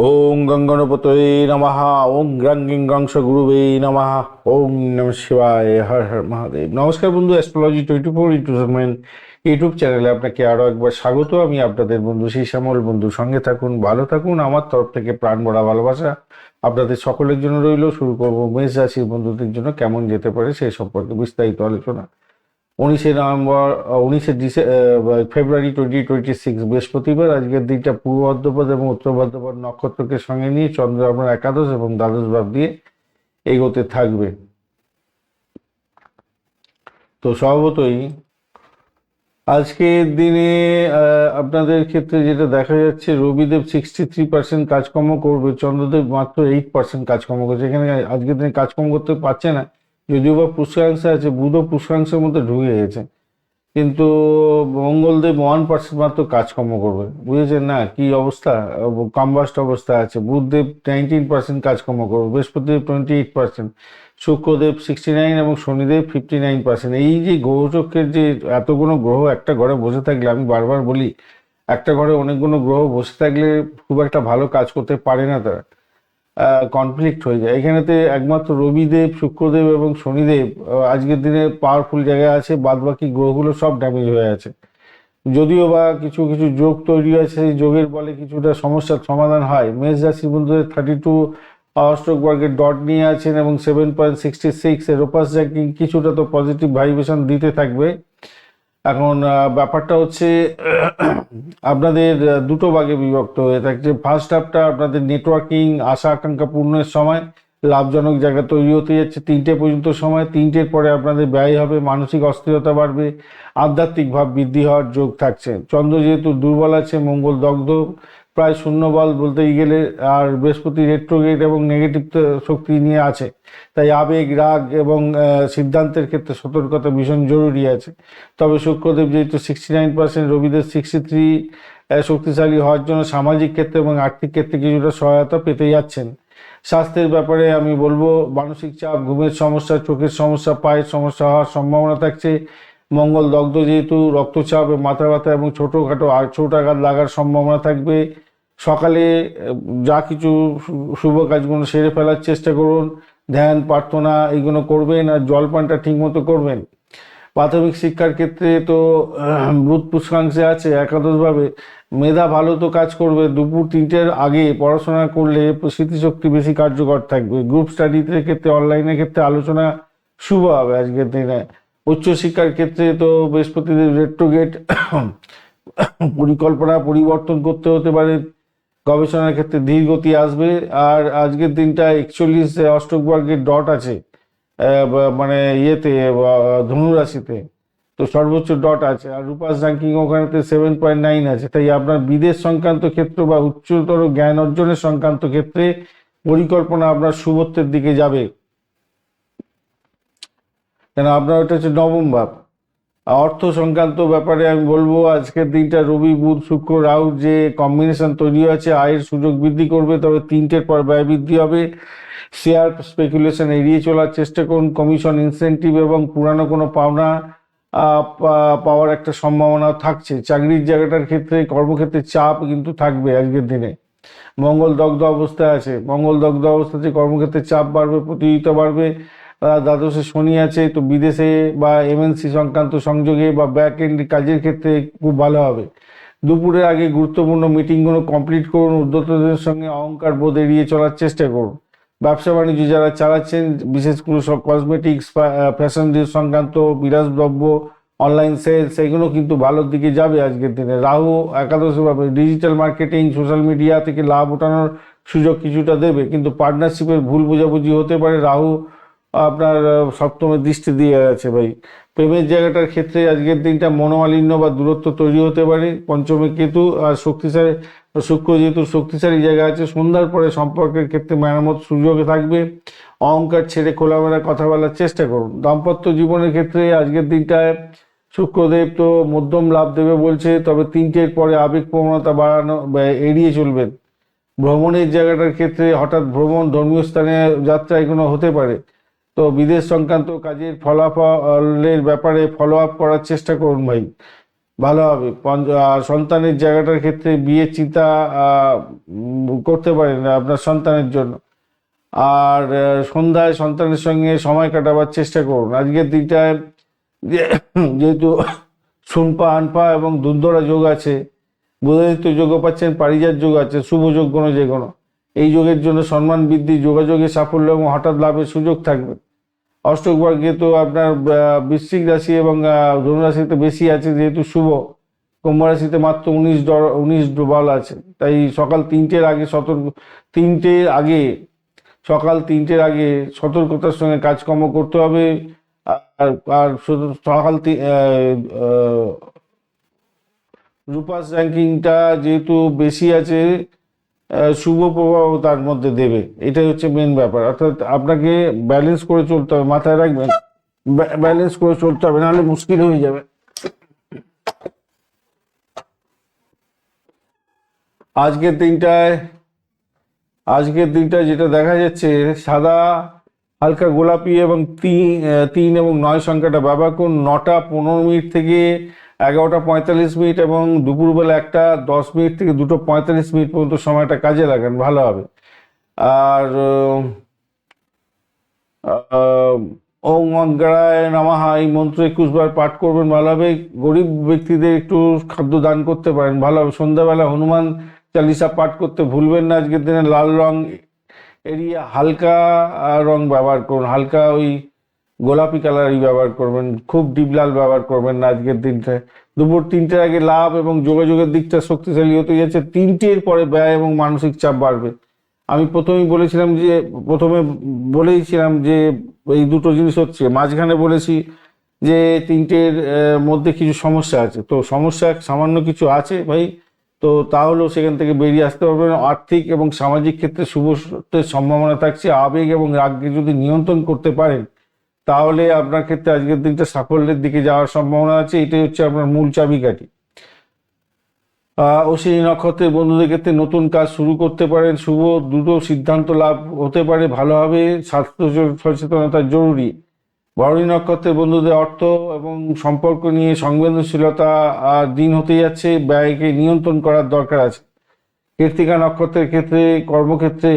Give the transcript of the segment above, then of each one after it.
ওং গঙ্গণপতয়ে নমঃ। ওং গ্রাং গিং গ্রাংশ গুরুবে নমঃ। ওং নমঃ শিবায়। হর হর মহাদেব। নমস্কার বন্ধু, অ্যাস্ট্রোলজি 24/7 ইউটিউব চ্যানেলে আপনাকে আরও একবার স্বাগত। আমি আপনাদের বন্ধু শ্যামল। বন্ধু সঙ্গে থাকুন, ভালো থাকুন। আমার তরফ থেকে প্রাণ ভরা ভালোবাসা আপনাদের সকলের জন্য রইল। শুরু করবো মেষ রাশির বন্ধুদের জন্য কেমন যেতে পারে সেই সম্পর্কে বিস্তারিত আলোচনা। 19 ফেব্রুয়ারি 2026 বৃহস্পতিবার। আজকের দিনটা পূর্ব ভাদ্রপদ এবং উত্তর ভাদ্রপদ নক্ষত্রকে সঙ্গে নিয়ে চন্দ্র আপনার একাদশ এবং দ্বাদশ ভাব দিয়ে এগোতে থাকবে। তো স্বভাবতই আজকের দিনে আপনাদের ক্ষেত্রে যেটা দেখা যাচ্ছে, রবিদেব 63% কাজকর্ম করবে, চন্দ্রদেব মাত্র 8% কাজকর্ম করছে। এখানে আজকের দিনে কাজকর্ম করতে পারছে না, যদিও বা পুষ্করাংশে আছে, বুধও পুষ্করাংশের মধ্যে ঢুকে গেছে, কিন্তু মঙ্গলদেব 1% মাত্র কাজকর্ম করবে। বুঝেছেন না কি অবস্থা? কম্বাস্ট অবস্থা আছে। বুধদেব 19% কাজকর্ম করবে, বৃহস্পতিদেব 28%, শুক্রদেব 69 এবং শনিদেব 59%। এই যে গ্রহচক্রের যে এতগুলো গ্রহ একটা ঘরে বসে থাকলে, আমি বারবার বলি, একটা ঘরে অনেকগুলো গ্রহ বসে থাকলে খুব একটা ভালো কাজ করতে পারে না, তারা কনফ্লিক্ট হয়ে যায়। এখানেতে একমাত্র রবিদেব, শুক্রদেব এবং শনিদেব আজকের দিনে পাওয়ারফুল জায়গায় আছে, বাদ বাকি গ্রহগুলো সব ড্যামেজ হয়ে আছে। যদিও বা কিছু কিছু যোগ তৈরি আছে, সেই যোগের বলে কিছুটা সমস্যার সমাধান হয়। মেষ রাশি বন্ধুদের 32 স্ট্রোক বর্গের ডট নিয়ে আছেন এবং 7.66 এরোপাস র্যাঙ্কিং কিছুটা তো পজিটিভ ভাইব্রেশন দিতে থাকবে। এখন ব্যাপারটা হচ্ছে আপনাদের দুটো ভাগে বিভক্ত হয়ে থাকছে। ফার্স্ট হাফটা আপনাদের নেটওয়ার্কিং, আশা আকাঙ্ক্ষা পূর্ণের সময়, লাভজনক জায়গা তৈরি হতে যাচ্ছে 3টে পর্যন্ত সময়। 3টের পরে আপনাদের ব্যয় হবে, মানসিক অস্থিরতা বাড়বে, আধ্যাত্মিক ভাব বৃদ্ধি হওয়ার যোগ থাকছে। চন্দ্র যেহেতু দুর্বল আছে, মঙ্গল দগ্ধ, প্রায় শূন্য বল বলতেই গেলে, আর বৃহস্পতি রেট্রোগেট এবং নেগেটিভ শক্তি নিয়ে আছে, তাই আবেগ, রাগ এবং সিদ্ধান্তের ক্ষেত্রে সতর্কতা ভীষণ জরুরি আছে। তবে শুক্রদেব যেহেতু 69%, রবিদেব 63 শক্তিশালী হওয়ার জন্য সামাজিক ক্ষেত্রে এবং আর্থিক ক্ষেত্রে কিছুটা সহায়তা পেতে যাচ্ছেন। স্বাস্থ্যের ব্যাপারে আমি বলবো, মানসিক চাপ, ঘুমের সমস্যা, চোখের সমস্যা, পায়ের সমস্যা হওয়ার সম্ভাবনা থাকছে। মঙ্গল দগ্ধ যেহেতু রক্তচাপ, মাথা ব্যথা এবং ছোটোখাটো চোট আঘাত লাগার সম্ভাবনা থাকবে। সকালে যা কিছু শুভ কাজগুলো সেরে ফেলার চেষ্টা করুন। ধ্যান, প্রার্থনা এগুলো করবেন, আর জলপানটা ঠিক মতো করবেন। প্রাথমিক শিক্ষার ক্ষেত্রে তো বুধ পুষ্কাংশে আছে একাদশভাবে, মেধা ভালো তো কাজ করবে। দুপুর 3টের আগে পড়াশোনা করলে স্মৃতিশক্তি বেশি কার্যকর থাকবে। গ্রুপ স্টাডিজের ক্ষেত্রে, অনলাইনের ক্ষেত্রে আলোচনা শুভ হবে আজকের দিনে। উচ্চশিক্ষার ক্ষেত্রে তো বৃহস্পতিদের রেট্রোগেট পরিকল্পনা পরিবর্তন করতে হতে পারে, গবেষণার ক্ষেত্রে ধীর গতি আসবে। আর আজকের দিনটা 41 অষ্টক বর্গের ডট আছে, মানে ইয়েতে ধনু রাশিতে, তো সর্বোচ্চ ডট আছে। আর রূপাস র্যাঙ্কিং ওখানেতে 7.9 আছে। তাই আপনার বিদেশ সংক্রান্ত ক্ষেত্র বা উচ্চতর জ্ঞান অর্জনের সংক্রান্ত ক্ষেত্রে পরিকল্পনা আপনার শুভত্বের দিকে যাবে, কেন আপনার ওটা হচ্ছে নবম ভাব। অর্থ সংক্রান্ত ব্যাপারে আমি বলবো, আজকের দিনটা রবি, বুধ, শুক্র, রাহুর যে কম্বিনেশন তৈরি আছে, আয়ের সুযোগ বৃদ্ধি করবে, তবে 3টের পর ব্যয় বৃদ্ধি হবে। শেয়ার স্পেকুলেশন এড়িয়ে চলার চেষ্টা করুন। কমিশন, ইনসেন্টিভ এবং পুরানো কোনো পাওনা পাওয়ার একটা সম্ভাবনা থাকছে। চাকরির জায়গাটার ক্ষেত্রে, কর্মক্ষেত্রে চাপ কিন্তু থাকবে আজকের দিনে। মঙ্গল দগ্ধ অবস্থায় আছে, মঙ্গল দগ্ধ অবস্থাতে কর্মক্ষেত্রে চাপ বাড়বে, প্রতিযোগিতা বাড়বে। দ্বাদশে শনি আছে, তো বিদেশে বা এমএনসি সংক্রান্ত সংযোগে বা ব্যাক এন্ড কাজের ক্ষেত্রে খুব ভালো হবে। দুপুরের আগে গুরুত্বপূর্ণ মিটিংগুলো কমপ্লিট করুন। উদ্যোক্তাদের সঙ্গে অহংকার বোধ এড়িয়ে চলার চেষ্টা করুন। ব্যবসা বাণিজ্য যারা চালাচ্ছেন, বিশেষ করে সব কসমেটিক্স, ফ্যাশন সংক্রান্ত বিলাসদ্রব্য, অনলাইন সেলস, এগুলো কিন্তু ভালোর দিকে যাবে আজকের দিনে। রাহু একাদশভাবে, ডিজিটাল মার্কেটিং, সোশ্যাল মিডিয়া থেকে লাভ ওঠানোর সুযোগ কিছুটা দেবে, কিন্তু পার্টনারশিপের ভুল বোঝাবুঝি হতে পারে। রাহু আপনার সপ্তমের দৃষ্টি দিয়ে আছে ভাই। প্রেমের জায়গাটার ক্ষেত্রে আজকের দিনটা মনোমালিন্য বা দূরত্ব তৈরি হতে পারে। পঞ্চমে কেতু আর শক্তিশালী শুক্র যেহেতু শক্তিশালী জায়গা আছে, সন্ধ্যার পরে সম্পর্কের ক্ষেত্রে মেরামত সুযোগ থাকবে। অহংকার ছেড়ে খোলামেলা কথা বলার চেষ্টা করুন। দাম্পত্য জীবনের ক্ষেত্রে আজকের দিনটায় শুক্রদেব তো মধ্যম লাভ দেবে বলছে, তবে 3টের পরে আবেগ প্রবণতা বাড়ানো এড়িয়ে চলবেন। ভ্রমণের জায়গাটার ক্ষেত্রে হঠাৎ ভ্রমণ, ধর্মীয় স্থানে যাত্রা এগুলো হতে পারে। তো বিদেশ সংক্রান্ত কাজের ফলাফলের ব্যাপারে ফলো আপ করার চেষ্টা করুন ভাই। ভালো হবে। আর সন্তানের জায়গাটার ক্ষেত্রে বিয়ের চিন্তা করতে পারেন আপনার সন্তানের জন্য। আর সন্ধ্যায় সন্তানের সঙ্গে সময় কাটাবার চেষ্টা করুন আজকের দিনটায়। যেহেতু সুনপা আনপা এবং দুর্ধরা যোগ আছে, বুধাদিত্য যোগও পাচ্ছেন, পারিজাত যোগ আছে, শুভ যোগ কোনো যে কোনো। এই যোগের জন্য সম্মান বৃদ্ধি, যোগাযোগে সাফল্য এবং হঠাৎ লাভের সুযোগ থাকবে। অষ্টক ভাগ্যে তো আপনার বৃশ্চিক রাশি এবং ধনু রাশিতে বেশি আছে, যেহেতু শুভ। কুম্ভ রাশিতে মাত্র 19 বল আছে। তাই সকাল 3টের আগে সকাল 3টের আগে সতর্কতার সঙ্গে কাজকর্ম করতে হবে। আর আর শুধু সকাল রূপাস র্যাঙ্কিংটা যেহেতু বেশি আছে, শুভ প্রভাব তার মধ্যে দেবে। এটাই হচ্ছে মেন ব্যাপার। অর্থাৎ আপনাকে ব্যালেন্স করে চলতে হবে, মাথায় রাখবেন ব্যালেন্স করে চলতে হবে, নাহলে মুশকিল হয়ে যাবে। আজকের দিনটায় যেটা দেখা যাচ্ছে, সাদা, হালকা গোলাপি এবং 3 এবং 9 সংখ্যাটা ব্যবহার করুন 9টা 15 মিনিট থেকে 11টা 45 মিনিট এবং দুপুরবেলা 1টা 10 মিনিট থেকে 2টো 45 মিনিট পর্যন্ত সময়টা কাজে লাগান, ভালো হবে। আর ওম অগ্রায় নমঃ এই মন্ত্র 21 বার পাঠ করবেন, ভালো হবে। গরিব ব্যক্তিদের একটু খাদ্য দান করতে পারেন, ভালো হবে। সন্ধ্যাবেলা হনুমান চালিসা পাঠ করতে ভুলবেন না। আজকের দিনে লাল রং এড়িয়ে হালকা রং ব্যবহার করুন, হালকা ওই গোলাপি কালারই ব্যবহার করবেন, খুব ডিপ লাল ব্যবহার করবেন না আজকের দিনটায়। দুপুর 3টের আগে লাভ এবং যোগাযোগের দিকটা শক্তিশালী হতে যাচ্ছে। 3টের পরে ব্যয় এবং মানসিক চাপ বাড়বে। আমি প্রথমে বলেছিলাম যে এই দুটো জিনিস হচ্ছে, মাঝখানে বলেছি যে 3টের মধ্যে কিছু সমস্যা আছে। তো সমস্যা সামান্য কিছু আছে ভাই, তো তাহলেও সেখান থেকে বেরিয়ে আসতে পারবেন। আর্থিক এবং সামাজিক ক্ষেত্রে শুভের সম্ভাবনা থাকছে। আবেগ এবং রাগকে যদি নিয়ন্ত্রণ করতে পারেন, তাহলে আপনার ক্ষেত্রে আজকের দিনটা সাফল্যের দিকে যাওয়ার সম্ভাবনা আছে। এটাই হচ্ছে আপনার মূল চাবিকাঠি। অশ্বিনী নক্ষত্রের বন্ধুদের ক্ষেত্রে নতুন কাজ শুরু করতে পারেন, শুভ দ্রুত সিদ্ধান্ত লাভ হতে পারে, ভালো হবে। স্বাস্থ্য সচেতনতা জরুরি। ভরণী নক্ষত্রের বন্ধুদের অর্থ এবং সম্পর্ক নিয়ে সংবেদনশীলতা দিন হতে যাচ্ছে, ব্যয়কে নিয়ন্ত্রণ করার দরকার আছে। কৃত্তিকা নক্ষত্রের ক্ষেত্রে কর্মক্ষেত্রে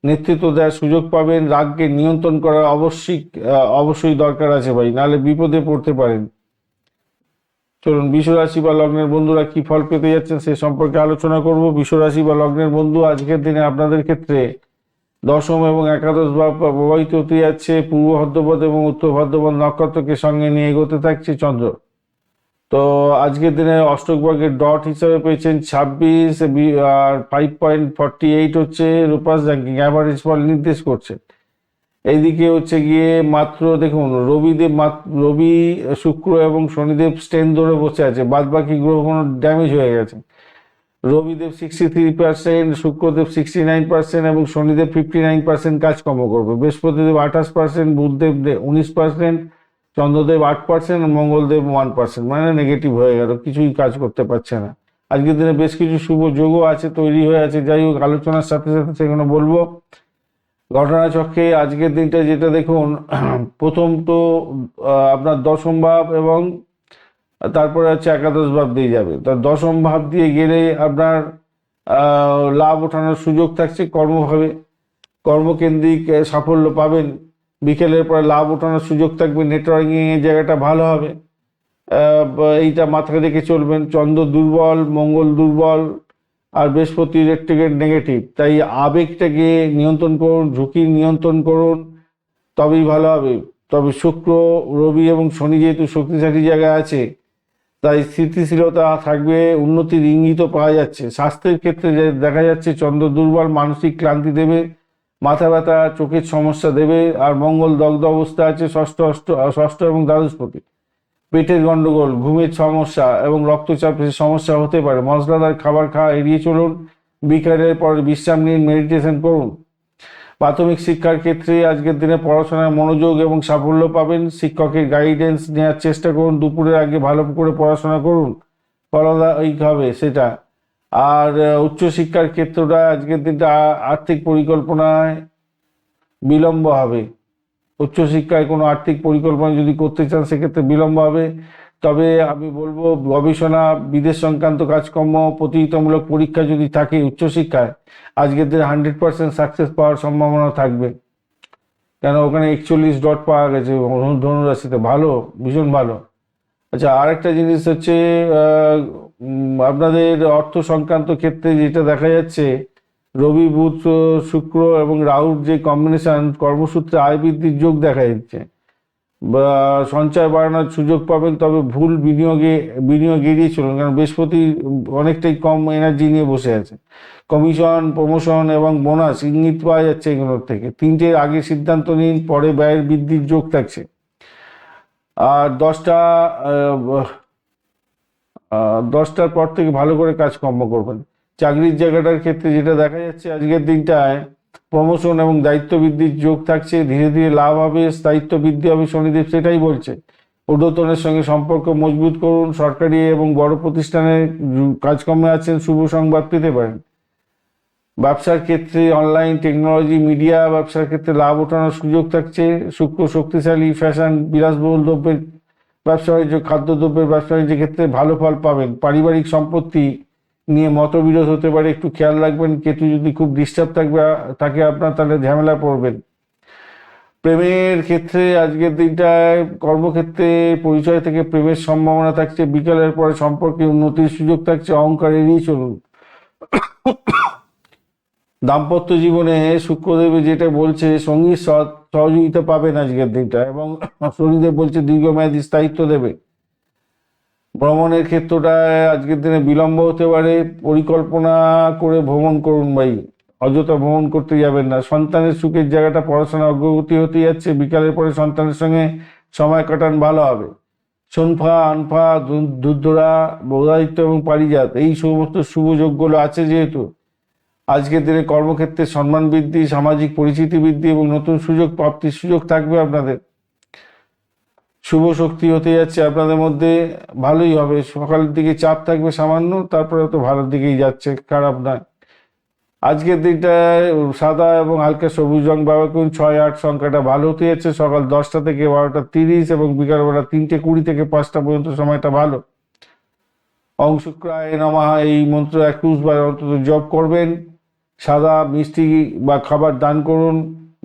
নেতৃত্ব দেওয়ার সুযোগ পাবেন, রাগকে নিয়ন্ত্রণ করা অবশ্যই দরকার আছে ভাই, নাহলে বিপদে পড়তে পারেন। চলুন বৃষ রাশি বা লগ্নের বন্ধুরা কি ফল পেতে যাচ্ছেন সে সম্পর্কে আলোচনা করব। বৃষ রাশি বা লগ্নের বন্ধু, আজকের দিনে আপনাদের ক্ষেত্রে দশম এবং একাদশ ভাব প্রবাহিত হতে যাচ্ছে। পূর্ব ভাদ্রপদ এবং উত্তর ভাদ্রপদ নক্ষত্রকে সঙ্গে নিয়ে এগোতে থাকছে চন্দ্র। তো আজকের দিনে অষ্টক বর্গের ডট হিসাবে পেয়েছেন 26 আর 5.48 হচ্ছে রূপাস র্যাঙ্কিং, অ্যাভারেজ ফল নির্দেশ করছে। এইদিকে হচ্ছে গিয়ে মাত্র দেখুন রবি, শুক্র এবং শনিদেব স্ট্রেন ধরে বসে আছে, বাদ বাকি গ্রহগুলো ড্যামেজ হয়ে গেছে। রবিদেব 63%, শুক্রদেব 69% এবং শনিদেব 59% কাজকর্ম করবে। বৃহস্পতিদেব 28%, বুধদেব 19%, চন্দ্রদেব 8% আর মঙ্গলদেব 1%, মানে নেগেটিভ হয়ে গেল, কিছুই কাজ করতে পারছে না। আজকের দিনে বেশ কিছু শুভ যোগও আছে, তৈরি হয়ে আছে। যাই হোক, আলোচনার সাথে সাথে সেগুলো বলবো। ঘটনাচক্রে আজকের দিনটা যেটা দেখুন, প্রথম তো আপনার দশম ভাব এবং তারপরে হচ্ছে একাদশ ভাব দিয়ে যাবে। তো দশম ভাব দিয়ে গেলে আপনার লাভ ওঠানোর সুযোগ থাকছে কর্মভাবে, কর্মকেন্দ্রিক সাফল্য পাবেন। বিকেলের পরে লাভ ওঠানোর সুযোগ থাকবে, নেটওয়ার্কিং এর জায়গাটা ভালো হবে। এইটা মাথায় রেখে চলবেন। চন্দ্র দুর্বল, মঙ্গল দুর্বল আর বৃহস্পতি রেট্রোগ্রেড নেগেটিভ, তাই আবেগটাকে নিয়ন্ত্রণ করুন, ঝুঁকি নিয়ন্ত্রণ করুন, তবেই ভালো হবে। তবে শুক্র, রবি এবং শনি যেহেতু শক্তিশালী জায়গায় আছে, তাই স্থিতিশীলতা থাকবে, উন্নতির ইঙ্গিতও পাওয়া যাচ্ছে। স্বাস্থ্যের ক্ষেত্রে দেখা যাচ্ছে চন্দ্র দুর্বল, মানসিক ক্লান্তি দেবে, মাথা ব্যথা, চোখের সমস্যা দেবে। আর মঙ্গল দগ্ধ অবস্থা আছে ষষ্ঠ এবং দ্বাদশপতি। পেটের গন্ডগোল, ঘুমের সমস্যা এবং রক্তচাপের সমস্যা হতে পারে। মশলাদার খাবার খাওয়া এড়িয়ে চলুন। বিকালের পর বিশ্রাম নিন, মেডিটেশন করুন। প্রাথমিক শিক্ষার ক্ষেত্রে আজকের দিনে পড়াশোনায় মনোযোগ এবং সাফল্য পাবেন। শিক্ষকের গাইডেন্স নেওয়ার চেষ্টা করুন। দুপুরের আগে ভালো করে পড়াশোনা করুন, ফলদায়ক হবে সেটা। আর উচ্চশিক্ষার ক্ষেত্রটা আজকের দিনটা আর্থিক পরিকল্পনায় বিলম্ব হবে। উচ্চশিক্ষায় কোনো আর্থিক পরিকল্পনা যদি করতে চান সেক্ষেত্রে বিলম্ব হবে। তবে আমি বলবো গবেষণা, বিদেশ সংক্রান্ত কাজকর্ম, প্রতিযোগিতামূলক পরীক্ষা যদি থাকে উচ্চশিক্ষায়, আজকের দিনে 100% সাকসেস পাওয়ার সম্ভাবনা থাকবে। কেন ওখানে 41 ডট পাওয়া গেছে ধনুরাশিতে, ভালো, ভীষণ ভালো। আচ্ছা, আরেকটা জিনিস হচ্ছে আপনাদের অর্থ সংক্রান্ত ক্ষেত্রে যেটা দেখা যাচ্ছে, রবি বুধ শুক্র এবং রাহুর যে কম্বিনেশন, কর্মসূত্রে আয় বৃদ্ধির যোগ দেখা যাচ্ছে বা সঞ্চয় বাড়ানোর সুযোগ পাবেন। তবে ভুল বিনিয়োগ এড়িয়ে চলুন, কারণ বৃহস্পতি অনেকটাই কম এনার্জি নিয়ে বসে আছে। কমিশন, প্রমোশন এবং বোনাস ইঙ্গিত পাওয়া যাচ্ছে এগুলোর থেকে। 3টের আগে সিদ্ধান্ত নিন, পরে ব্যয়ের বৃদ্ধির যোগ থাকছে। আর 10টার পর থেকে ভালো করে কাজকর্ম করবেন। চাকরির জায়গাটার ক্ষেত্রে যেটা দেখা যাচ্ছে আজকের দিনটায়, প্রমোশন এবং দায়িত্ব বৃদ্ধির যোগ থাকছে। ধীরে ধীরে লাভ হবে, স্থায়িত্ব বৃদ্ধি হবে, শনিদেব সেটাই বলছে। ঊর্ধ্বতনের সঙ্গে সম্পর্ক মজবুত করুন। সরকারি এবং বড় প্রতিষ্ঠানে কাজকর্মে আছেন, শুভ সংবাদ পেতে পারেন। ব্যবসার ক্ষেত্রে অনলাইন টেকনোলজি, মিডিয়া ব্যবসার ক্ষেত্রে লাভ ওঠানোর সুযোগ থাকছে। শুক্র শক্তিশালী, ফ্যাশন, বিলাসবহুল দ্রব্যের ব্যবসা বাণিজ্য, খাদ্যদ্রব্যের ব্যবসা বাণিজ্যের ক্ষেত্রে ভালো ফল পাবেন। পারিবারিক সম্পত্তি নিয়ে মতবিরোধ হতে পারে, একটু খেয়াল রাখবেন। কেতু যদি খুব ডিস্টার্ব থাকে আপনার, তাহলে ঝামেলা পড়বেন। প্রেমের ক্ষেত্রে আজকের দিনটায় কর্মক্ষেত্রে পরিচয় থেকে প্রেমের সম্ভাবনা থাকছে। বিকালের পরে সম্পর্কে উন্নতির সুযোগ থাকছে। অহংকার এড়িয়ে চলুন। দাম্পত্য জীবনে শুক্রদেব যেটা বলছে, সঙ্গীর সহযোগিতা পাবেন আজকের দিনটা, এবং শনিদেব বলছে দীর্ঘমেয়াদী স্থায়িত্ব দেবে। ভ্রমণের ক্ষেত্রটায় আজকের দিনে বিলম্ব হতে পারে। পরিকল্পনা করে ভ্রমণ করুন ভাই, অযথা ভ্রমণ করতে যাবেন না। সন্তানের সুখের জায়গাটা, পড়াশোনা অগ্রগতি হতে যাচ্ছে। বিকালের পরে সন্তানের সঙ্গে সময় কাটান, ভালো হবে। শোনফা, আনফা, দুধরা, বৌদায়িত্ব এবং পারিজাত, এই সমস্ত শুভ যোগগুলো আছে যেহেতু, আজকের দিনে কর্মক্ষেত্রে সম্মান বৃদ্ধি, সামাজিক পরিচিতি বৃদ্ধি এবং নতুন সুযোগ প্রাপ্তির সুযোগ থাকবে আপনাদের। শুভ শক্তি হতে যাচ্ছে আপনাদের মধ্যে, ভালোই হবে। সকালের দিকে চাপ থাকবে সামান্য, তারপরে তো ভালোর দিকেই যাচ্ছে, খারাপ নয়। আজকের দিনটায় সাদা এবং হালকা সবুজ রং ব্যবহার করুন। 6-8 সংখ্যাটা ভালো হতে যাচ্ছে। সকাল 10টা থেকে 12টা 30 এবং বিকালবেলা 3টে 20 থেকে 5টা পর্যন্ত সময়টা ভালো। ওং শুক্রায় নমঃ এই মন্ত্র 21 বার অন্তত জপ করবেন। সাদা মিষ্টি বা খাবার দান করুন,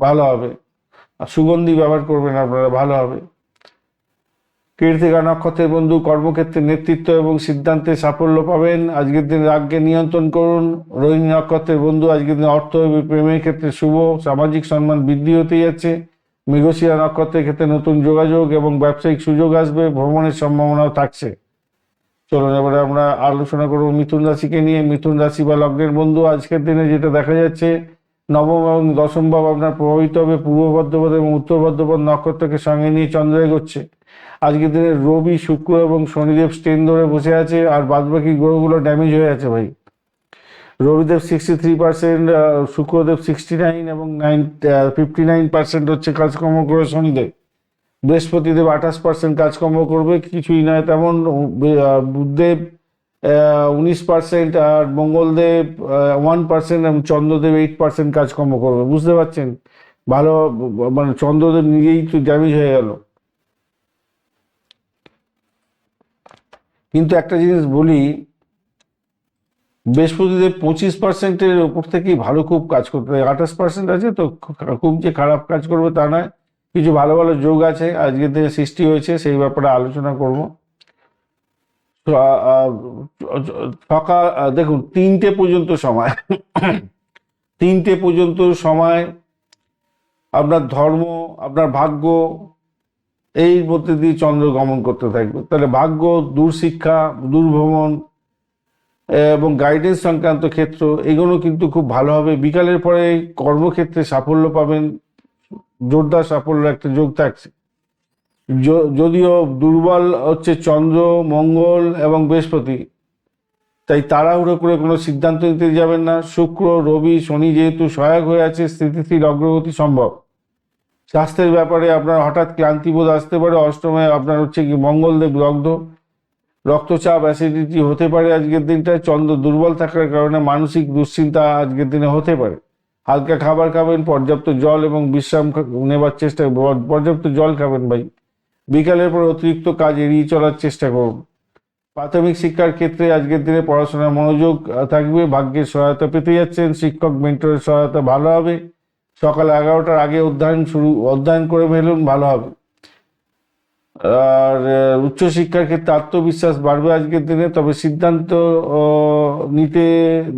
ভালো হবে। আর সুগন্ধি ব্যবহার করবেন আপনারা, ভালো হবে। কৃত্তিকা নক্ষত্রের বন্ধু, কর্মক্ষেত্রে নেতৃত্ব এবং সিদ্ধান্তে সাফল্য পাবেন। আজকের দিন রাগকে নিয়ন্ত্রণ করুন। রোহিণী নক্ষত্রের বন্ধু, আজকের দিন অর্থ এবং প্রেমের ক্ষেত্রে শুভ, সামাজিক সম্মান বৃদ্ধি হতে যাচ্ছে। মৃগশিরা নক্ষত্রের ক্ষেত্রে নতুন যোগাযোগ এবং ব্যবসায়িক সুযোগ আসবে। ভ্রমণের সম্ভাবনাও থাকছে। চলুন এবারে আমরা আলোচনা করব মিথুন রাশিকে নিয়ে। মিথুন রাশি বা লগ্নের বন্ধু, আজকের দিনে যেটা দেখা যাচ্ছে, নবম এবং দশম ভাব আপনার প্রভাবিত হবে। পূর্ব বর্ধমান এবং উত্তর বর্ধমান নক্ষত্রকে সঙ্গে নিয়ে চন্দ্র এগোচ্ছে। আজকের দিনে রবি, শুক্র এবং শনিদেব স্টেন ধরে বসে আছে, আর বাদবাকি গ্রহগুলো ড্যামেজ হয়ে আছে ভাই। রবিদেব 63%, শুক্রদেব 69 এবং 59% হচ্ছে কাজকর্ম করে শনিদেব। বৃহস্পতিদেব 28% কাজকর্ম করবে, কিছুই নয় তেমন। বুধদেব 19% আর মঙ্গলদেব 1% এবং চন্দ্রদেব 8% কাজকর্ম করবে। বুঝতে পারছেন, ভালো মানে চন্দ্রদেব নিজেই তো ড্যামেজ হয়ে গেল। কিন্তু একটা জিনিস বলি, বৃহস্পতিদেব 25%-এর ওপর থেকেই ভালো খুব কাজ করতে হয়। 28% আছে তো, খুব যে খারাপ কাজ করবে তা নয়। কিছু ভালো ভালো যোগ আছে আজকের দিনে সৃষ্টি হয়েছে, সেই ব্যাপারে আলোচনা করব। সকাল দেখুন 3টে পর্যন্ত সময় 3টে পর্যন্ত সময় আপনার ধর্ম, আপনার ভাগ্য, এই মধ্যে দিয়ে চন্দ্র গমন করতে থাকবে। তাহলে ভাগ্য, দূরশিক্ষা, দূরভ্রমণ এবং গাইডেন্স সংক্রান্ত ক্ষেত্র, এগুলো কিন্তু খুব ভালো হবে। বিকালের পরে কর্মক্ষেত্রে সাফল্য পাবেন, জোরদার সাফল্য একটা যোগ থাকছে। যদিও দুর্বল হচ্ছে চন্দ্র, মঙ্গল এবং বৃহস্পতি, তাই তাড়াহুড়ো করে কোনো সিদ্ধান্ত নিতে যাবেন না। শুক্র, রবি, শনি যেহেতু সহায়ক হয়ে আছে, স্থিতিশীল অগ্রগতি সম্ভব। স্বাস্থ্যের ব্যাপারে আপনার হঠাৎ ক্লান্তিবোধ আসতে পারে। অষ্টমে আপনার হচ্ছে কি মঙ্গলদেব লগ্ন, রক্তচাপ, অ্যাসিডিটি হতে পারে আজকের দিনটায়। চন্দ্র দুর্বল থাকার কারণে মানসিক দুশ্চিন্তা আজকের দিনে হতে পারে। হালকা খাবার খাবেন, পর্যাপ্ত জল এবং বিশ্রাম নেবার চেষ্টা, পর্যাপ্ত জল খাবেন ভাই। বিকালের পর অতিরিক্ত কাজ এড়িয়ে চলার চেষ্টা করুন। প্রাথমিক শিক্ষার ক্ষেত্রে আজকের দিনে পড়াশোনার মনোযোগ থাকবে। ভাগ্যের সহায়তা পেতে যাচ্ছেন। শিক্ষক মেন্টরের সহায়তা ভালো হবে। সকাল 11টার আগে অধ্যয়ন করে ফেলুন, ভালো হবে। আর উচ্চশিক্ষার ক্ষেত্রে আত্মবিশ্বাস বাড়বে আজকের দিনে, তবে সিদ্ধান্ত নিতে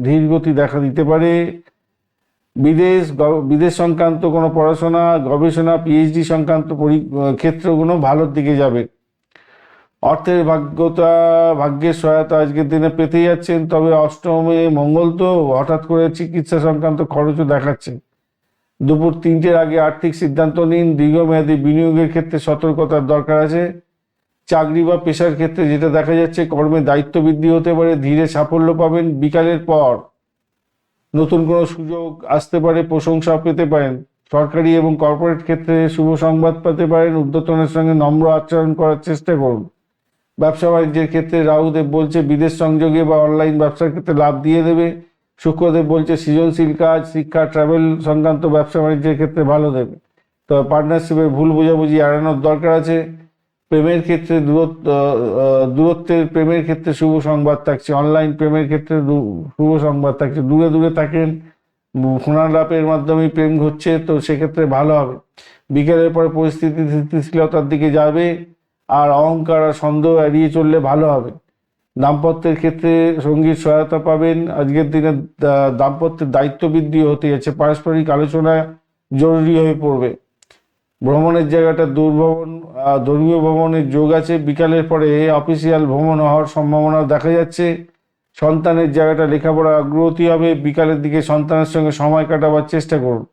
ধীর গতি দেখা দিতে পারে। বিদেশ সংক্রান্ত কোনো পড়াশোনা, গবেষণা, পিএইচডি সংক্রান্ত ক্ষেত্রগুলো ভালোর দিকে যাবে। অর্থের ভাগ্যের সহায়তা আজকের দিনে পেতে যাচ্ছেন, তবে অষ্টমে মঙ্গল তো হঠাৎ করে চিকিৎসা সংক্রান্ত খরচও দেখাচ্ছে। দুপুর 3টের আগে আর্থিক সিদ্ধান্ত নিন। দীর্ঘমেয়াদী বিনিয়োগের ক্ষেত্রে সতর্কতার দরকার আছে। চাকরি বা পেশার ক্ষেত্রে যেটা দেখা যাচ্ছে, কর্মে দায়িত্ব বৃদ্ধি হতে পারে, ধীরে সাফল্য পাবেন। বিকালের পর নতুন কোনো সুযোগ আসতে পারে, প্রশংসা পেতে পারেন। সরকারি এবং কর্পোরেট ক্ষেত্রে শুভ সংবাদ পেতে পারেন। ঊর্ধ্বতনের সঙ্গে নম্র আচরণ করার চেষ্টা করুন। ব্যবসা বাণিজ্যের ক্ষেত্রে রাহুদেব বলছে বিদেশ সংযোগে বা অনলাইন ব্যবসার ক্ষেত্রে লাভ দিয়ে দেবে। শুক্রদেব বলছে সৃজনশীল কাজ, শিক্ষা, ট্রাভেল সংক্রান্ত ব্যবসা বাণিজ্যের ক্ষেত্রে ভালো দেবে। তবে পার্টনারশিপের ভুল বোঝাবুঝি এড়ানোর দরকার আছে। প্রেমের ক্ষেত্রে দূরত্বের প্রেমের ক্ষেত্রে শুভ সংবাদ থাকছে। অনলাইন প্রেমের ক্ষেত্রে শুভ সংবাদ থাকছে। দূরে দূরে থাকেন, ফোনালাপের মাধ্যমে প্রেম ঘটছে, তো সেক্ষেত্রে ভালো হবে। বিকেলের পরে পরিস্থিতি স্থিতিশীলতার দিকে যাবে, আর অহংকার আর সন্দেহ এড়িয়ে চললে ভালো হবে। দাম্পত্যের ক্ষেত্রে সঙ্গীর সহায়তা পাবেন। আজকের দিনে দাম্পত্যের দায়িত্ব বৃদ্ধি হতে যাচ্ছে। পারস্পরিক আলোচনা জরুরি হয়ে পড়বে। ভ্রমণের জায়গাটা ধর্মীয় ভ্রমণের যোগ আছে। বিকালের পরে অফিসিয়াল ভ্রমণ হওয়ার সম্ভাবনা দেখা যাচ্ছে। সন্তানের জায়গাটা লেখাপড়া অগ্রগতি হবে। বিকালের দিকে সন্তানের সঙ্গে সময় কাটাবার চেষ্টা করুন।